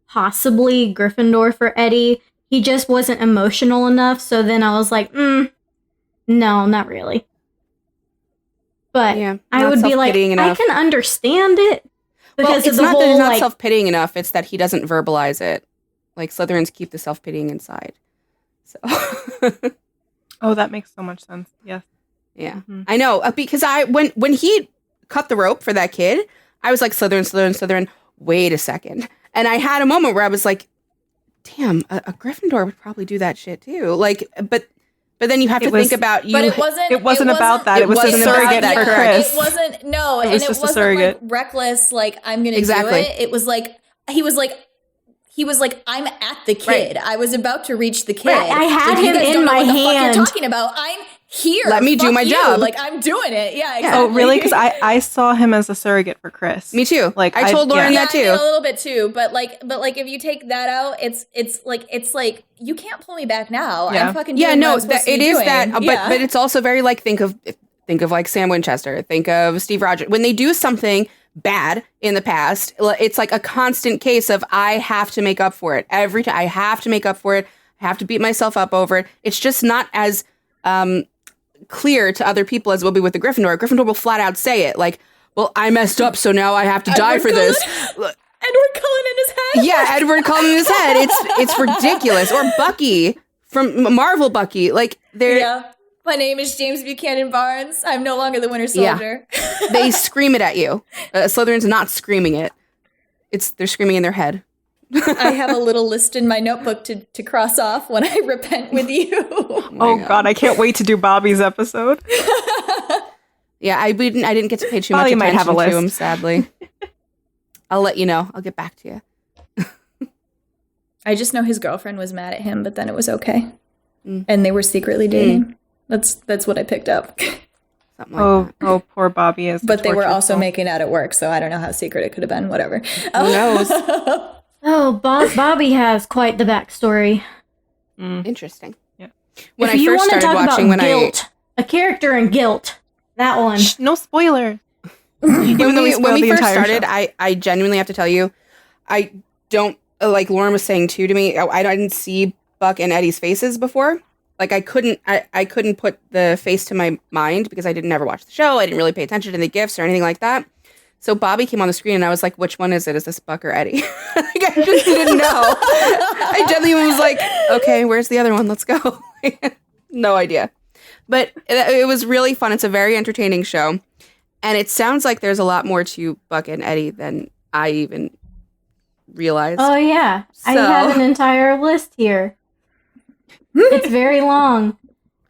possibly Gryffindor for Eddie. He just wasn't emotional enough, so then I was like, no, not really. But Yeah, I not would be like, self-pitying enough. I can understand it Well, because it's of the not that whole he's not like, self-pitying enough. It's that he doesn't verbalize it. Like Slytherins keep the self-pitying inside. So Oh, that makes so much sense. Yes. yeah, Mhm. I know because when he cut the rope for that kid, I was like Slytherin. Wait a second, and I had a moment where I was like, damn, a Gryffindor would probably do that shit too. Like, but then you have to think about you. But it wasn't about that. It was a wasn't about surrogate that, for correct. Chris. It wasn't no, It and was it just a wasn't surrogate. like reckless. Like I'm gonna Exactly. do it. It was like he was like I'm at the kid. I was about to reach the kid. Right, I had Like, you him guys in don't know my what the fuck hand. you're talking about. I'm here. Let me do Fuck my you. job. Like I'm doing it. Yeah. Exactly. Oh, really? Because I saw him as a surrogate for Chris. Me too. Like, I told Lauren Yeah, that I mean, too. a little bit too, but like if you take that out, it's like you can't pull me back now. Yeah. I'm fucking Yeah, doing no, what I'm supposed to it be is doing. that, but Yeah. it's also very like think of like Sam Winchester, think of Steve Rogers. When they do something bad in the past, it's like a constant case of I have to make up for it every time. I have to make up for it. I have to beat myself up over it. It's just not as clear to other people as it will be with the Gryffindor. Gryffindor will flat out say it, like, "Well, I messed up, so now I have to die Edward for this." Edward Cullen in his head. Yeah, Edward Cullen in his head. It's ridiculous. Or Bucky from Marvel Bucky. Like they're Yeah. My name is James Buchanan Barnes. I'm no longer the Winter Yeah. Soldier. they scream it at you. Slytherin's not screaming it. They're screaming in their head. I have a little list in my notebook to cross off when I repent with you. Oh God, I can't wait to do Bobby's episode. Yeah, I didn't get to pay too much Bobby might attention have a to list. him, sadly. I'll let you know. I'll get back to you. I just know his girlfriend was mad at him, but then it was okay. Mm. And they were secretly dating. That's what I picked up. Something like that. Oh, poor Bobby is. But they were also tortured soul. making out at work, so I don't know how secret it could have been. Whatever. Who knows? oh, Bobby has quite the backstory. Interesting. Yeah. When if I you first want to started talk watching, about guilt, a character in guilt, that one. Shh, no spoilers. when we spoiled the first entire started, show. I genuinely have to tell you, I don't like Lauren was saying too to me. I didn't see Buck and Eddie's faces before. Like I couldn't put the face to my mind because I didn't ever watch the show. I didn't really pay attention to the gifts or anything like that. So Bobby came on the screen and I was like, which one is it? Is this Buck or Eddie? Like, I just didn't know. I genuinely was like, okay, where's the other one? Let's go. No idea. But it was really fun. It's a very entertaining show. And it sounds like there's a lot more to Buck and Eddie than I even realized. Oh, yeah. I So- have an entire list here. It's very long.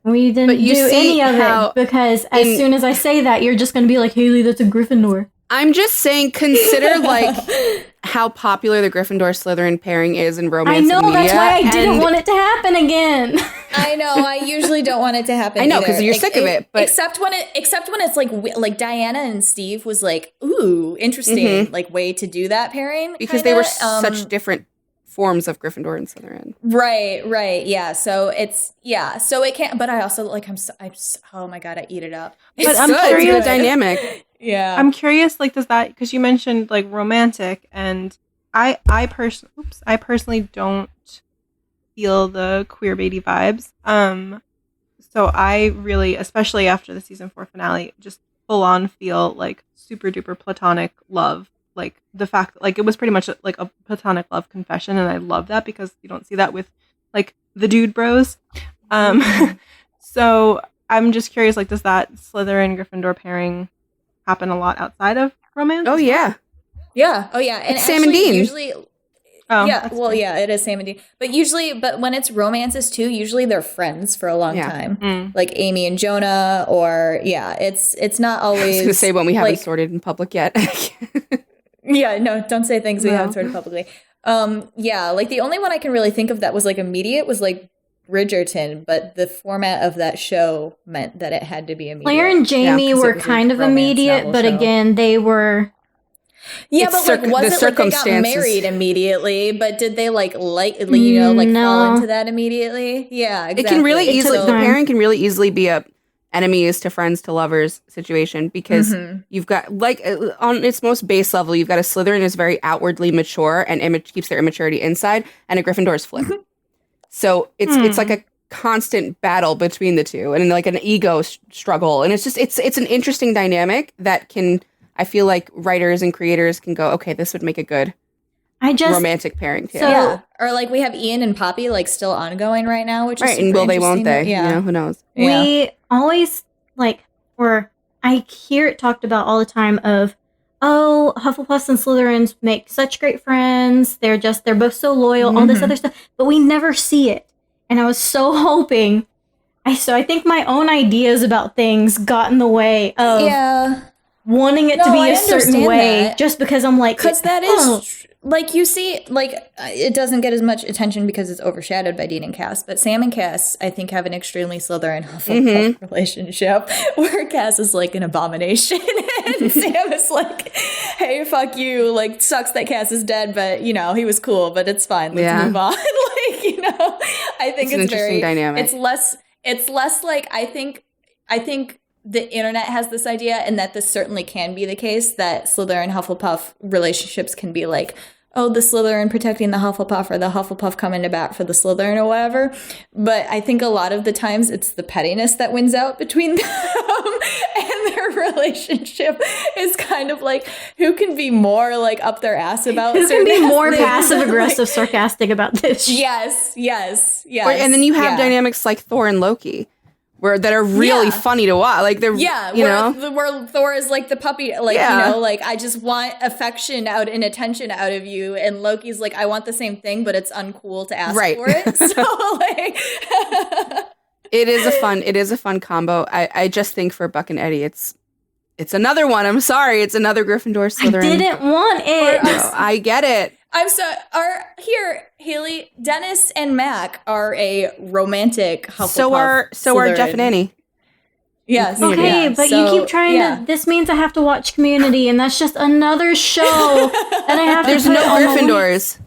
We didn't But you do see any of how it because as soon as I say that, you're just going to be like, Hailee, that's a Gryffindor. I'm just saying, consider like how popular the Gryffindor Slytherin pairing is in romance. I know, and media, that's why I didn't and want it to happen again. I know. I usually don't want it to happen. I know, either. 'cause you're sick of it, but- except when it's like Diana and Steve was like, ooh, interesting, like way to do that pairing because kinda. they were such different forms of Gryffindor and Slytherin. Right, yeah. So so it can't. But I also like oh my god, I eat it up. But I'm Good, it's a curious- good dynamic. Yeah, I'm curious, like, does that, because you mentioned like romantic, and I personally don't feel the queer baity vibes. So I really, especially after the season 4 finale, just full on feel like super duper platonic love. Like the fact that like it was pretty much like a platonic love confession, and I love that because you don't see that with like the dude bros. So I'm just curious, like, does that Slytherin Gryffindor pairing happen a lot outside of romance? Oh yeah, oh yeah, and It's Sam and Dean. Usually, Oh, yeah, that's well, fair. yeah, it is Sam and Dean. But when it's romances too, usually they're friends for a long Yeah. time, Mm. like Amy and Jonah, or it's not I was always. gonna say when we haven't like, sorted in public yet. Yeah, no, don't say things we No. haven't sorted publicly. Yeah, like the only one I can really think of that was like immediate was like Bridgerton, but the format of that show meant that it had to be immediate. Claire and Jamie 'cause it were was a kind of romance immediate, novel but show. again, they were. Yeah, It's but like, the was it like they got circumstances. married immediately? But did they like you know, like fall No. into that immediately? Yeah, exactly. It can really It easily took the time. pairing can really easily be a enemies to friends to lovers situation because you've got like on its most base level you've got a Slytherin is very outwardly mature and keeps their immaturity inside, and a Gryffindor is flip. So it's like a constant battle between the two and like an ego struggle, and it's just it's an interesting dynamic that can, I feel like writers and creators can go, okay, this would make a good I just. romantic pairing too. So- Yeah, or like we have Ian and Poppy like still ongoing right now, which is Right, and super will they, won't they? interesting. Yeah, You know, who knows? Yeah. We always I hear it talked about all the time of, oh, Hufflepuffs and Slytherins make such great friends. They're both so loyal, all this other stuff, but we never see it. And I was so hoping. I think my own ideas about things got in the way of yeah. wanting it to No, be I a certain understand way, that. just because I'm like, Because that oh, is like you see, like it doesn't get as much attention because it's overshadowed by Dean and Cas. But Sam and Cas, I think, have an extremely Slytherin Hufflepuff relationship where Cas is like an abomination, and Sam is like, "Hey, fuck you!" Like, sucks that Cas is dead, but you know he was cool, but it's fine. Let's move on. Like, you know, I think It's an it's interesting very dynamic. It's less like I think the internet has this idea, and that this certainly can be the case, that Slytherin Hufflepuff relationships can be like, oh, the Slytherin protecting the Hufflepuff, or the Hufflepuff coming to bat for the Slytherin, or whatever. But I think a lot of the times it's the pettiness that wins out between them, and their relationship is kind of like who can be more like up their ass about who can certain be more things. passive aggressive, sarcastic about this? Yes. And then you have yeah. dynamics like Thor and Loki, that are really Yeah. funny to watch. Like they're, Yeah, you know, where Thor is like the puppy, like, Yeah. you know, like, I just want affection out and attention out of you. And Loki's like, I want the same thing, but it's uncool to ask Right. for it. So, like, it is a fun combo. I just think for Buck and Eddie, it's another one. I'm sorry, it's another Gryffindor Slytherin. I didn't want it. No, I get it. I'm so, Hailee, Dennis and Mac are a romantic Hufflepuff. So are Jeff and Annie. Yes. Okay, yeah. but So, you keep trying yeah. to. This means I have to watch Community, and that's just another show that I have There's to put no on the list. Gryffindors.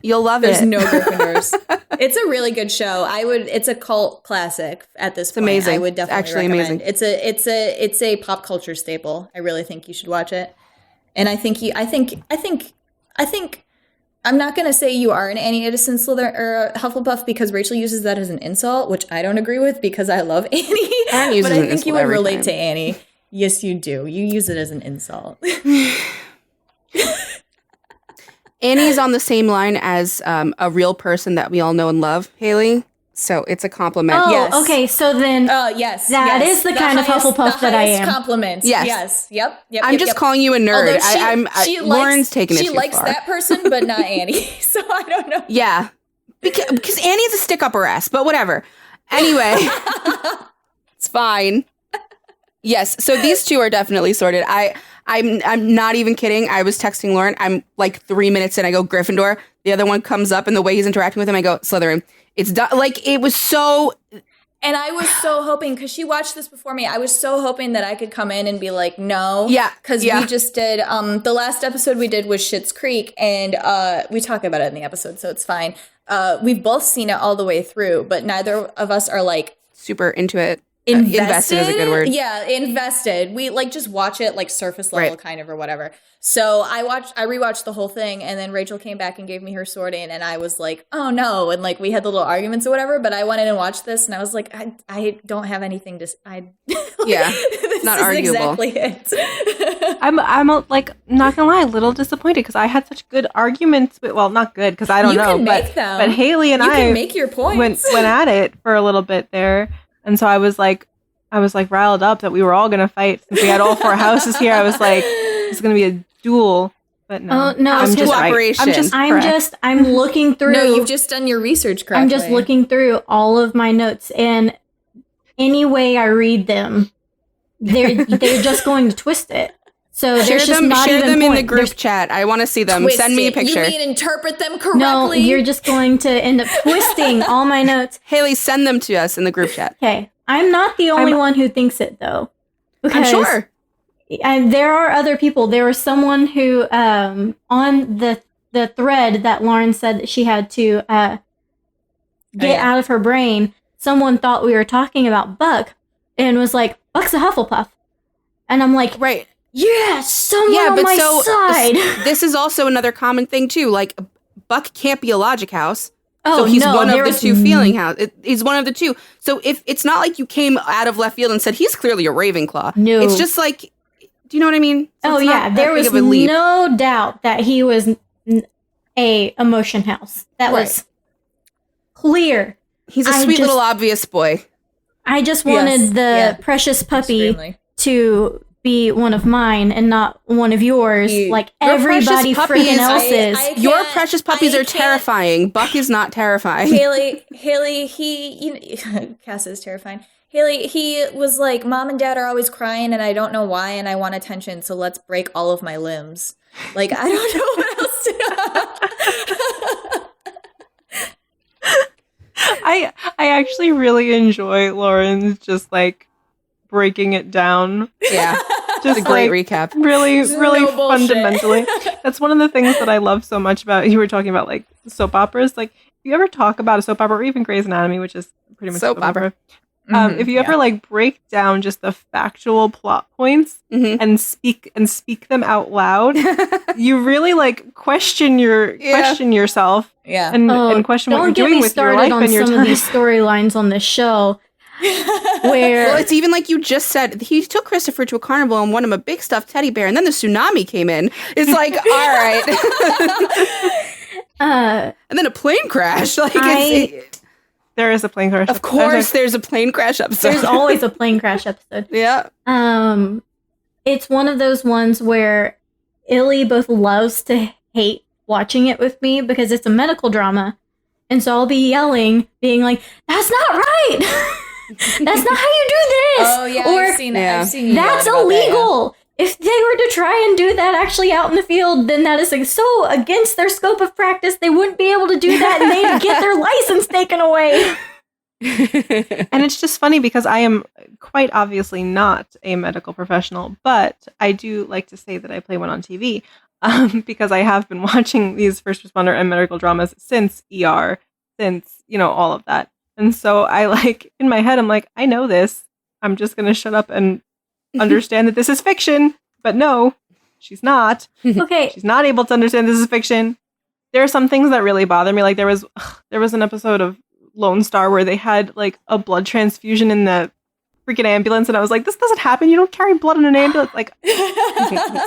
You'll love There's it. no Gryffindors. It's a really good show. It's a cult classic at this point. amazing. I would It's definitely actually recommend. amazing. It's a pop culture staple. I really think you should watch it. And I think I'm not going to say you are an Annie Edison Slytherin or Hufflepuff, because Rachel uses that as an insult, which I don't agree with because I love Annie. Aaron uses but I an think you insult would every relate time. to Annie. Yes, you do. You use it as an insult. Annie's on the same line as a real person that we all know and love, Hailee. So it's a compliment. Oh, Yes. okay. So then, Yes. that is the kind of Hufflepuff that I am. Compliment. Yes. Yep. I'm just calling you a nerd. She Lauren's taking it too far. She likes that person, but not Annie. So I don't know. Yeah, because Annie's a stick up her ass, but whatever. Anyway, it's fine. Yes, so these two are definitely sorted. I'm not even kidding. I was texting Lauren. I'm like 3 minutes in. I go Gryffindor. The other one comes up, and the way he's interacting with him, I go Slytherin. It's done. Like, it was so. And I was so hoping, because she watched this before me, I was so hoping that I could come in and be like, no. Yeah. Because we just did, the last episode we did was Schitt's Creek, and we talk about it in the episode, so it's fine. We've both seen it all the way through, but neither of us are like super into it. Invested is a good word. Yeah, invested. We like just watch it like surface level kind of or whatever. So I rewatched the whole thing, and then Rachel came back and gave me her sorting, and I was like, oh no, and like we had the little arguments or whatever, but I went in and watched this, and I was like, I don't have anything to yeah, this not is arguable. exactly it. I'm like not gonna lie, a little disappointed because I had such good arguments. Well, not good because I don't know, but Hailee and you I can make your points. went at it for a little bit there, and so I was like riled up that we were all gonna fight since we had all four houses here. I was like, it's gonna be a duel, but no, no, I'm just cooperation. I'm looking through. No, you've just done your research correctly. I'm just looking through all of my notes, and any way I read them, they're just going to twist it. So there's just not share even them point. in the group chat. I want to see them. Send me a picture. You mean interpret them correctly? No, you're just going to end up twisting all my notes. Hailee, send them to us in the group chat. Okay, I'm not the only one who thinks it though. I'm sure. And there are other people. There was someone who, on the thread that Lauren said that she had to get out of her brain, someone thought we were talking about Buck and was like, Buck's a Hufflepuff. And I'm like, right. Yeah, someone on my side. This is also another common thing, too. Like, Buck can't be a logic house. Oh, so he's one of the two feeling house. He's one of the two. So if it's not like you came out of left field and said, he's clearly a Ravenclaw. No. It's just like, do you know what I mean? So there was no doubt that he was a emotion house. That was clear. He's a sweet little obvious boy. I just wanted the precious puppy to be one of mine and not one of yours, like everybody freaking else is. Your precious puppies are terrifying. Buck is not terrifying. Hailee, Cass is terrifying. Hailee, he was like, Mom and Dad are always crying and I don't know why and I want attention, so let's break all of my limbs. Like, I don't know what else to I actually really enjoy Lauren's just like breaking it down. Yeah. Just a great recap. Really no fundamentally. That's one of the things that I love so much about, you were talking about like soap operas. Like, if you ever talk about a soap opera or even Grey's Anatomy, which is pretty much soap opera. If you ever like break down just the factual plot points and speak them out loud, you really like question yourself and question what you're doing with your life and your time. Don't get me started on some of these storylines on this show. Well, it's even like you just said, he took Christopher to a carnival and won him a big stuffed teddy bear, and then the tsunami came in. It's like, all right. And then a plane crash. Like, there is a plane crash. Of course, there's a plane crash episode. There's always a plane crash episode. Yeah. It's one of those ones where Illy both loves to hate watching it with me because it's a medical drama, and so I'll be yelling, being like, "That's not right! That's not how you do this!" Oh yeah, I've seen it. I've seen you. That's illegal. If they were to try and do that actually out in the field, then that is like so against their scope of practice. They wouldn't be able to do that, and they'd get their license taken away. And it's just funny because I am quite obviously not a medical professional, but I do like to say that I play one on TV because I have been watching these first responder and medical dramas since ER, since, all of that. And so I like, in my head, I'm like, I know this. I'm just going to shut up and understand that this is fiction. But no, she's not. Okay. She's not able to understand this is fiction. There are some things that really bother me. Like there was an episode of Lone Star where they had like a blood transfusion in the freaking ambulance, and I was like, this doesn't happen. You don't carry blood in an ambulance. Like,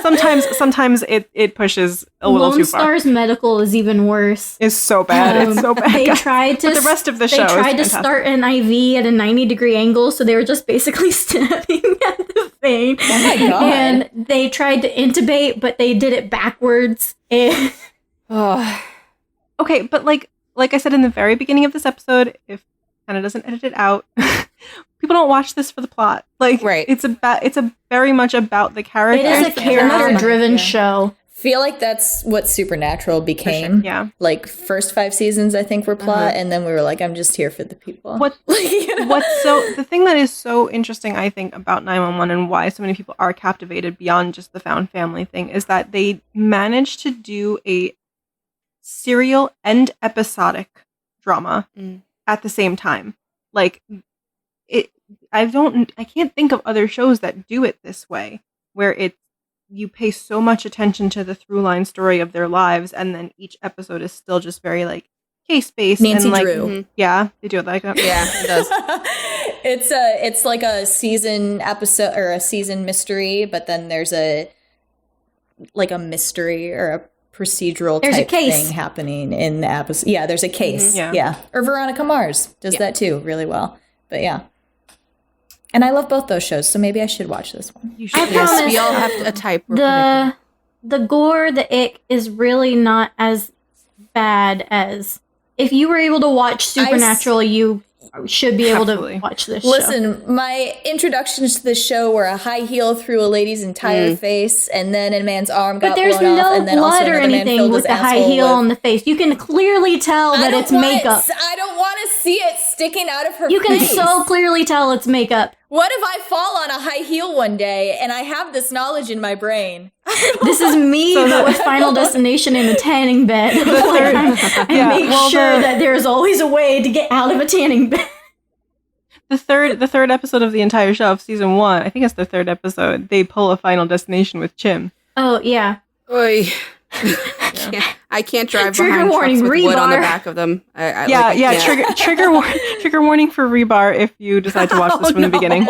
sometimes it pushes a little Lone too far. Star's medical is even worse. It's so bad. It's so bad. They tried to. But the rest of the show. They tried to is fantastic. start an IV at a 90-degree angle, so they were just basically stabbing at the vein. Oh my God. And they tried to intubate, but they did it backwards. And Okay, but like I said in the very beginning of this episode, if Hannah doesn't edit it out, people don't watch this for the plot. Like, Right. It's very much about the it characters. is a character-driven Yeah. show. Feel like that's what Supernatural became. Yeah. Like first 5 seasons, I think, were plot, and then we were like, I'm just here for the people. What the thing that is so interesting, I think, about 911 and why so many people are captivated beyond just the found family thing is that they managed to do a serial and episodic drama at the same time. Like I can't think of other shows that do it this way, where you pay so much attention to the through line story of their lives, and then each episode is still just very like case based. Nancy and like, Drew. Yeah, they do it like that. Yeah, it does. It's like a season episode or a season mystery, but then there's a mystery or a procedural There's a type case. thing happening in the episode. Yeah, there's a case. Mhm. Yeah. Or Veronica Mars does that too really well. But yeah. And I love both those shows, so maybe I should watch this one. You should. I Yes, promise we all have a type. We're predictable. the gore, the ick is really not as bad as if you were able to watch Supernatural, you should be able Absolutely. to watch this show. Listen, my introductions to the show were a high heel through a lady's entire face, and then a man's arm got But there's blown off, no and then also blood or another man anything filled with his the high asshole heel with- on the face. You can clearly tell that it's makeup. I don't want to see it sticking out of her You can face. so clearly tell it's makeup. What if I fall on a high heel one day and I have this knowledge in my brain? This is me, but with Final Destination in a tanning bed. I Yeah, make well, sure that there's always a way to get out of a tanning bed. The third episode of the entire show of season 1, I think it's the third episode, they pull a Final Destination with Chim. Oh, yeah. Oy. I can't drive Trigger behind warning, trucks with wood on the rebar. back of them. I can't. Trigger warning for rebar if you decide to watch this from the beginning.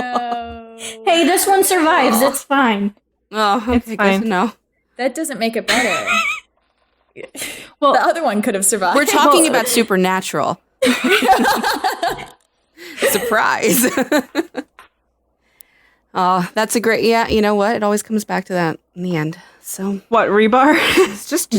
Hey, this one survives. It's fine. Oh, okay, It's good fine. to know. That doesn't make it better. Well, The other one could have survived. We're talking about Supernatural. Surprise. Oh, that's a great, yeah, you know what? It always comes back to that in the end. So what, rebar? it's just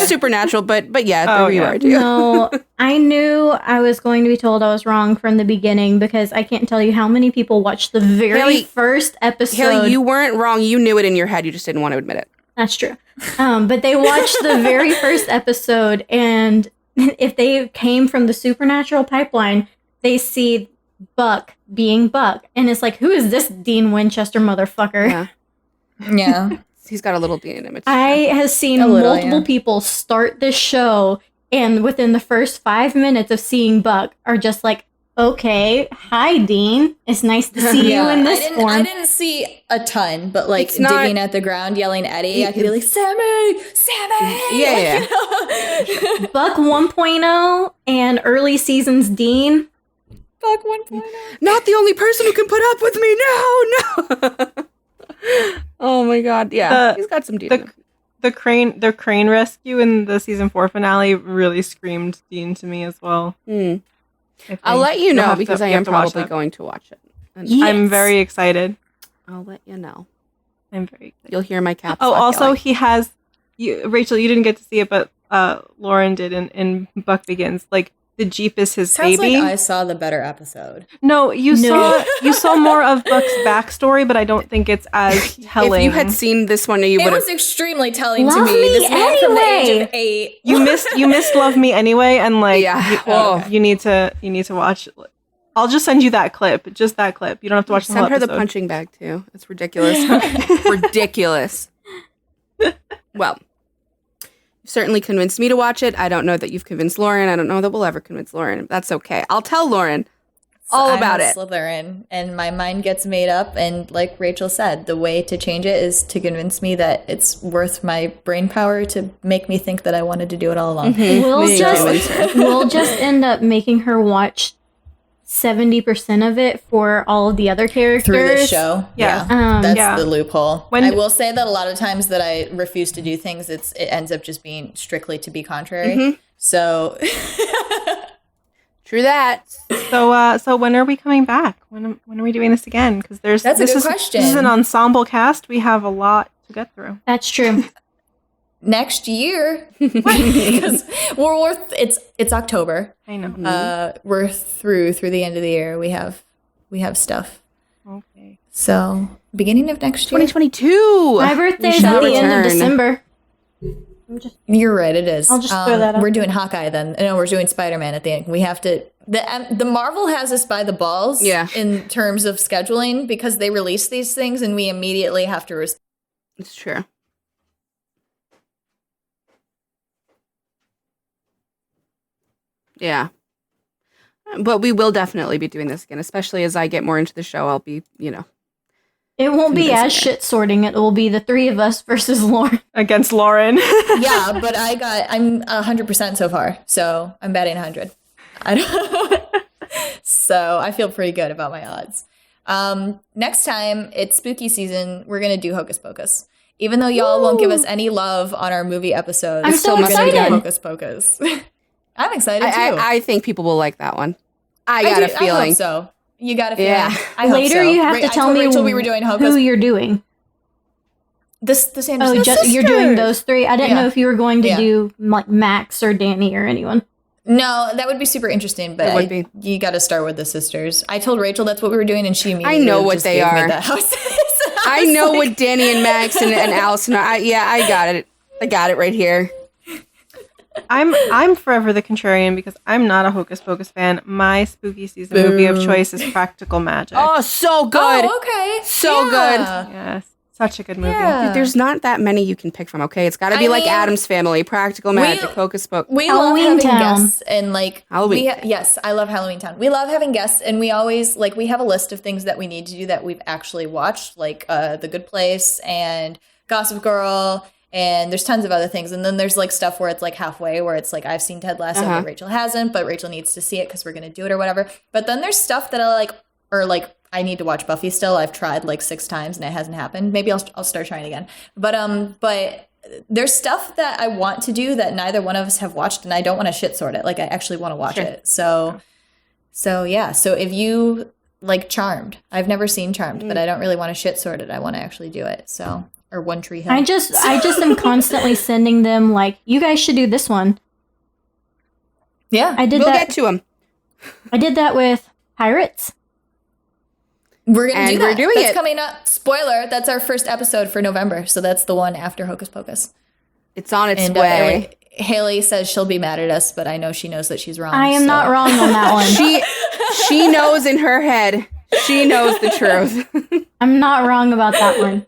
Supernatural, but yeah, Oh, the yeah. reward, too. No, I knew I was going to be told I was wrong from the beginning because I can't tell you how many people watched the very Hailee- first episode. Hailee, you weren't wrong. You knew it in your head. You just didn't want to admit it. That's true. But they watched the very first episode, and if they came from the Supernatural pipeline, they see Buck being Buck. And it's like, who is this Dean Winchester motherfucker? Yeah. Yeah. He's got a little Dean image. I have seen A little, multiple yeah. people start this show, and within the first 5 minutes of seeing Buck are just like, okay, hi, Dean. It's nice to see you in this I form. didn't see a ton, but like It's not- digging at the ground, yelling Eddie, I could be like, Sammy! Yeah. Buck 1.0 and early seasons Dean. Fuck 1.0. Not the only person who can put up with me. No. Oh my god. Yeah. He's got some Dean. in him. The crane rescue in the season 4 finale really screamed Dean to me as well. Hmm. I think. I'll let you You'll know have to- because I you have am to watch probably that. going to watch it. And Yes. I'm very excited. I'll let you know. I'm very excited. You'll hear my caps. Oh, lock also yelling. he has Rachel, you didn't get to see it, but Lauren did in Buck Begins. Like the Jeep is his Sounds baby. like I saw the better episode. No, you No. saw more of Buck's backstory, but I don't think it's as telling. If you had seen this one, you It would have. was extremely telling to Love me. me This man from the age anyway. of 8. you missed Love Me Anyway, and like Yeah. Oh. you need to watch. I'll just send you that clip, just that clip. You don't have to watch the whole Send her the episode. punching bag too. It's ridiculous. Ridiculous. Well, you've certainly convinced me to watch it. I don't know that you've convinced Lauren. I don't know that we'll ever convince Lauren. That's okay. I'll tell Lauren all I'm about a it. Slytherin, and my mind gets made up. And like Rachel said, the way to change it is to convince me that it's worth my brain power to make me think that I wanted to do it all along. We'll Me just end up making her watch 70% of it for all of the other characters. Through the show. Yeah. That's the loophole. When- I will say that a lot of times that I refuse to do things, it ends up just being strictly to be contrary. Mhm. So True that. So when are we coming back? When are we doing this again? Because That's a good question. This is an ensemble cast. We have a lot to get through. That's true. next year, because it's October. I know. We're through the end of the year. We have stuff. Okay. So beginning of next year. 2022. My birthday's shall at the end of return. December. You're right. It is. I'll just throw that out We're there. doing Hawkeye then. No, we're doing Spider-Man at the end. We have to. The Marvel has us by the balls. Yeah. In terms of scheduling, because they release these things and we immediately have to. It's true. Yeah. But we will definitely be doing this again, especially as I get more into the show. I'll be, It won't be Convincing as it. shit sorting. It will be the three of us versus Lauren. Against Lauren. Yeah, but I'm 100% so far, so I'm betting 100. I don't. So I feel pretty good about my odds. Next time it's spooky season, we're gonna do Hocus Pocus. Even though y'all won't give us any love on our movie episodes, I'm so we're gonna do excited. Hocus Pocus. I'm excited too. I think people will like that one. I got a I feeling. hope so. You got a feeling. Yeah. I hope Later, so. you have to I tell told me Rachel we were doing who Hocus. you're doing. The Sanderson Oh, you're doing sisters. those three. I didn't Yeah. know if you were going to Yeah. do like Max or Danny or anyone. No, that would be super interesting, but It would be. you got to start with the sisters. I told Rachel that's what we were doing, and she immediately I know what just they gave me are. the houses. I know what Danny and Max and Allison are. I got it. I got it right here. I'm forever the contrarian because I'm not a Hocus Pocus fan. My spooky season movie of choice is Practical Magic. Oh, so good. Oh, okay. So good. Yes, such a good movie. Yeah. Dude, there's not that many you can pick from, okay? It's got to be I like mean, Adam's Family, Practical Magic, Hocus Pocus. We Halloween love having Town. guests and like Halloween. yes, I love Halloween Town. We love having guests, and we always like we have a list of things that we need to do that we've actually watched, like The Good Place and Gossip Girl, and there's tons of other things. And then there's like stuff where it's like halfway, where it's like I've seen Ted Lasso, but Rachel hasn't, but Rachel needs to see it because we're gonna do it or whatever. But then there's stuff that I need to watch Buffy still. I've tried like 6 times and it hasn't happened. Maybe I'll start trying again. But there's stuff that I want to do that neither one of us have watched, and I don't want to shit sort it. Like I actually want to watch it. So yeah. So if you like Charmed, I've never seen Charmed, but I don't really want to shit sort it. I want to actually do it. So or One Tree Hill. I just am constantly sending them like, you guys should do this one. Yeah. I did We'll that. get to him. I did that with Pirates. We're gonna And do we're that. doing That's it. coming up. Spoiler, that's our first episode for November. So that's the one after Hocus Pocus. It's on its And way. Hailee says she'll be mad at us, but I know she knows that she's wrong. I am so. not wrong on that one. She knows in her head. She knows the truth. I'm not wrong about that one.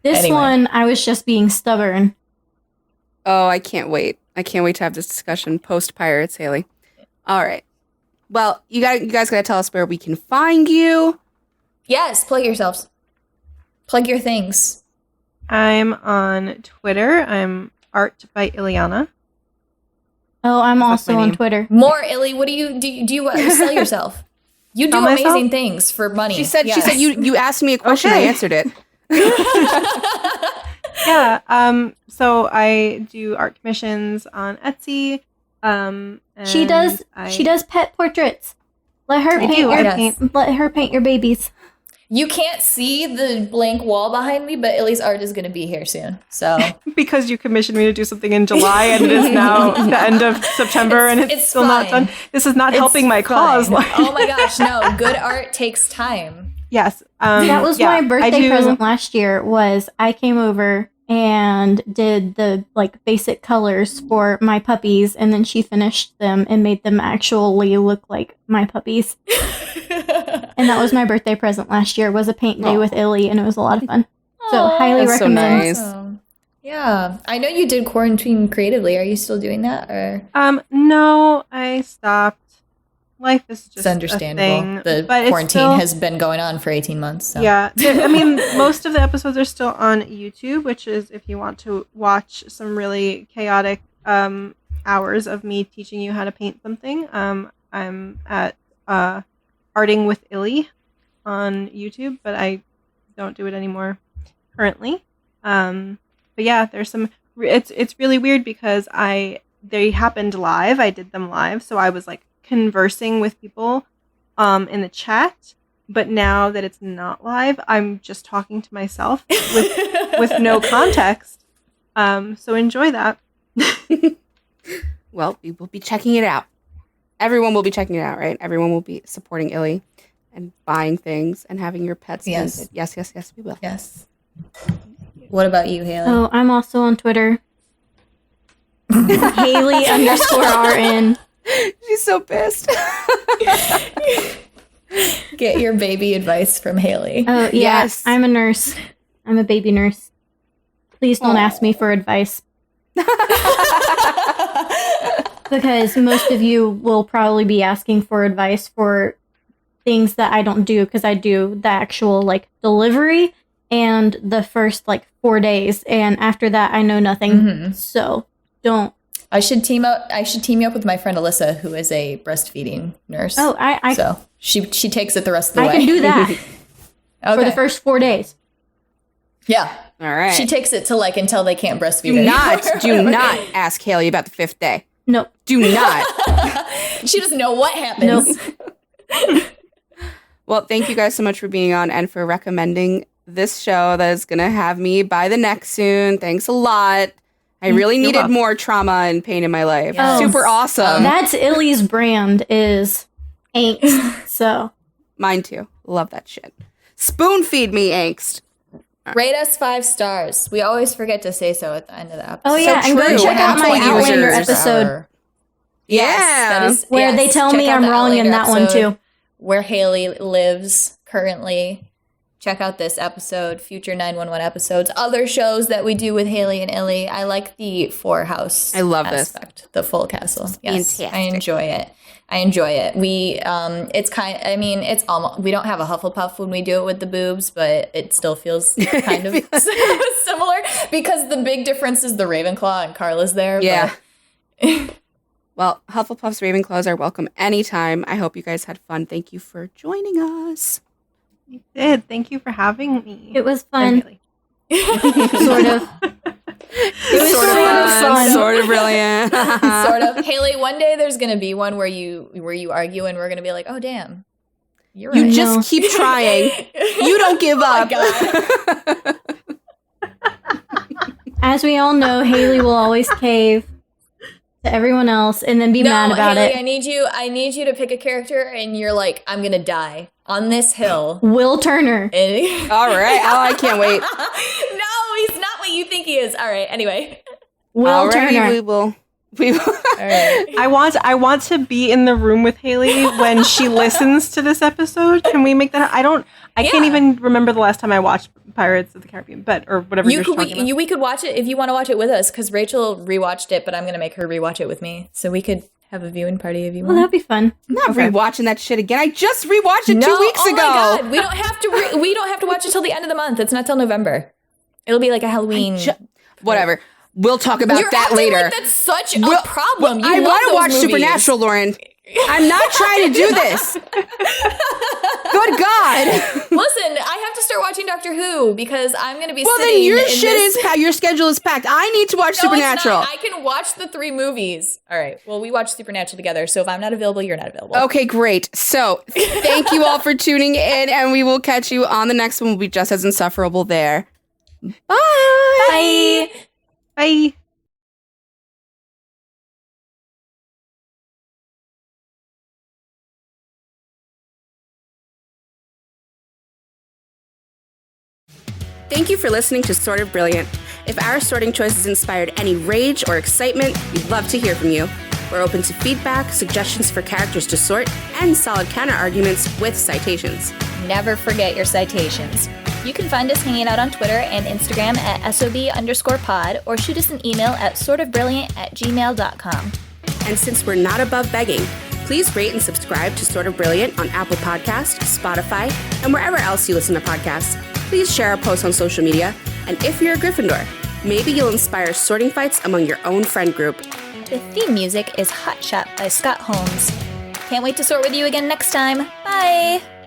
This Anyway. one, I was just being stubborn. Oh, I can't wait. I can't wait to have this discussion post Pirates, Hailee. All right. Well, you guys got to tell us where we can find you. Yes, plug yourselves. Plug your things. I'm on Twitter. I'm Art by Ileana. Oh, I'm That's also my on name. Twitter. More, Illy. What do you sell yourself? You do Sell myself? amazing things for money. She said Yes. you asked me a question, Okay. I answered it. Yeah. So I do art commissions on Etsy. She does pet portraits. Let her I paint do. your I paint. let her paint your babies. You can't see the blank wall behind me, but Illy's art is going to be here soon. So Because you commissioned me to do something in July and it is now the end of September and it's it's still not fine. done. This is not helping my It's cause. fine. Oh my gosh, no. Good art takes time. Yes. That was yeah, my I birthday do- present last year. Was I came over and did the like basic colors for my puppies, and then she finished them and made them actually look like my puppies. And that was my birthday present last year. Was a paint day with Illy, and it was a lot of fun. So Aw, highly that's so recommend. nice. Awesome. Yeah. I know you did quarantine creatively. Are you still doing that? Or No, I stopped. Life is just it's understandable. a thing. The but it's quarantine still- has been going on for 18 months. So. Yeah, I mean, most of the episodes are still on YouTube, which is if you want to watch some really chaotic hours of me teaching you how to paint something. I'm at Arting with Illy on YouTube, but I don't do it anymore currently. But yeah, there's some. It's really weird because they happened live. I did them live, so I was like conversing with people in the chat. But now that it's not live, I'm just talking to myself with no context. So enjoy that. Well, we will be checking it out. Everyone will be checking it out, right? Everyone will be supporting Illy and buying things and having your pets. Yes. Yes, we will. Yes. What about you, Hailee? Oh, I'm also on Twitter. Hailee_RN. She's so pissed. Get your baby advice from Hailee. Oh, yeah. Yes. I'm a nurse. I'm a baby nurse. Please don't ask me for advice. Because most of you will probably be asking for advice for things that I don't do, because I do the actual like delivery and the first like 4 days, and after that I know nothing. Mm-hmm. So don't. I should team you up with my friend Alyssa, who is a breastfeeding nurse. Oh, I so she takes it the rest of the way. I can do that Okay. for the first 4 days. Yeah. All right. She takes it to like until they can't breastfeed do anymore. not ask Hailee about the 5th day. Nope. Do not. She doesn't know what happens. Nope. Well, thank you guys so much for being on and for recommending this show that is going to have me buy the neck soon. Thanks a lot. I really needed more trauma and pain in my life. Yes. Super awesome. That's Illy's brand, is angst. So Mine too. Love that shit. Spoon feed me angst. Rate us 5 stars. We always forget to say so at the end of the episode. oh yeah, So and go true. check out my Apple Outlander users. episode Yes, Yeah. that is, where they tell check me out I'm the wrong in Outlander that one episode too. Where Hailee lives currently. Check out this episode, future 911 episodes, other shows that we do with Hailee and Illy. I like the 4-house I love this. aspect, the full castle. Yes, fantastic. I enjoy it. We, it's almost, we don't have a Hufflepuff when we do it with the boobs, but it still feels kind of similar because the big difference is the Ravenclaw and Carla's there. Yeah. But Well, Hufflepuff's Ravenclaws are welcome anytime. I hope you guys had fun. Thank you for joining us. You did. Thank you for having me. It was And fun, Hailee. sort of. It was Sort of fun, sort of brilliant. sort of. Haley, one day there's going to be one where you argue and we're going to be like, oh, damn. You're right. You just keep trying. You don't give up. God. As we all know, Hailee will always cave to everyone else and then be mad about Hailee, it. I need you to pick a character and you're like, I'm going to die on this hill. Will Turner. And- All right. Oh, I can't wait. No, he's not what you think he is. All right. Anyway. Will Alrighty, Turner. we will. All right. I want to be in the room with Hailee when she listens to this episode. Can we make that? I can't even remember the last time I watched Pirates of the Caribbean, or whatever you're talking about. We could watch it if you want to watch it with us, because Rachel rewatched it, but I'm going to make her rewatch it with me. So we could have a viewing party if you Well, want. that'd be fun. I'm not Okay. rewatching that shit again. I just rewatched it 2 weeks oh ago. my God. We don't have to. We don't have to watch it till the end of the month. It's not till November. It'll be like a Halloween. Whatever. We'll talk about You're that acting later. like that's such a problem. I want to watch Supernatural, Lauren. I'm not trying to do this. Good God. Listen, I have to start watching Doctor Who because I'm going to be Well, sitting then your in shit this- is packed. Your schedule is packed. I need to watch No, it's Supernatural. not. I can watch the 3 movies. All right. Well, we watch Supernatural together. So if I'm not available, you're not available. Okay, great. So thank you all for tuning in, and we will catch you on the next one. We'll be just as insufferable there. Bye. Bye. Bye. Thank you for listening to Sort of Brilliant. If our sorting choices inspired any rage or excitement, we'd love to hear from you. We're open to feedback, suggestions for characters to sort, and solid counter-arguments with citations. Never forget your citations. You can find us hanging out on Twitter and Instagram at SOB_pod or shoot us an email at sortofbrilliant@gmail.com. And since we're not above begging, please rate and subscribe to Sort of Brilliant on Apple Podcasts, Spotify, and wherever else you listen to podcasts. Please share our posts on social media. And if you're a Gryffindor, maybe you'll inspire sorting fights among your own friend group. The theme music is Hot Shot by Scott Holmes. Can't wait to sort with you again next time. Bye!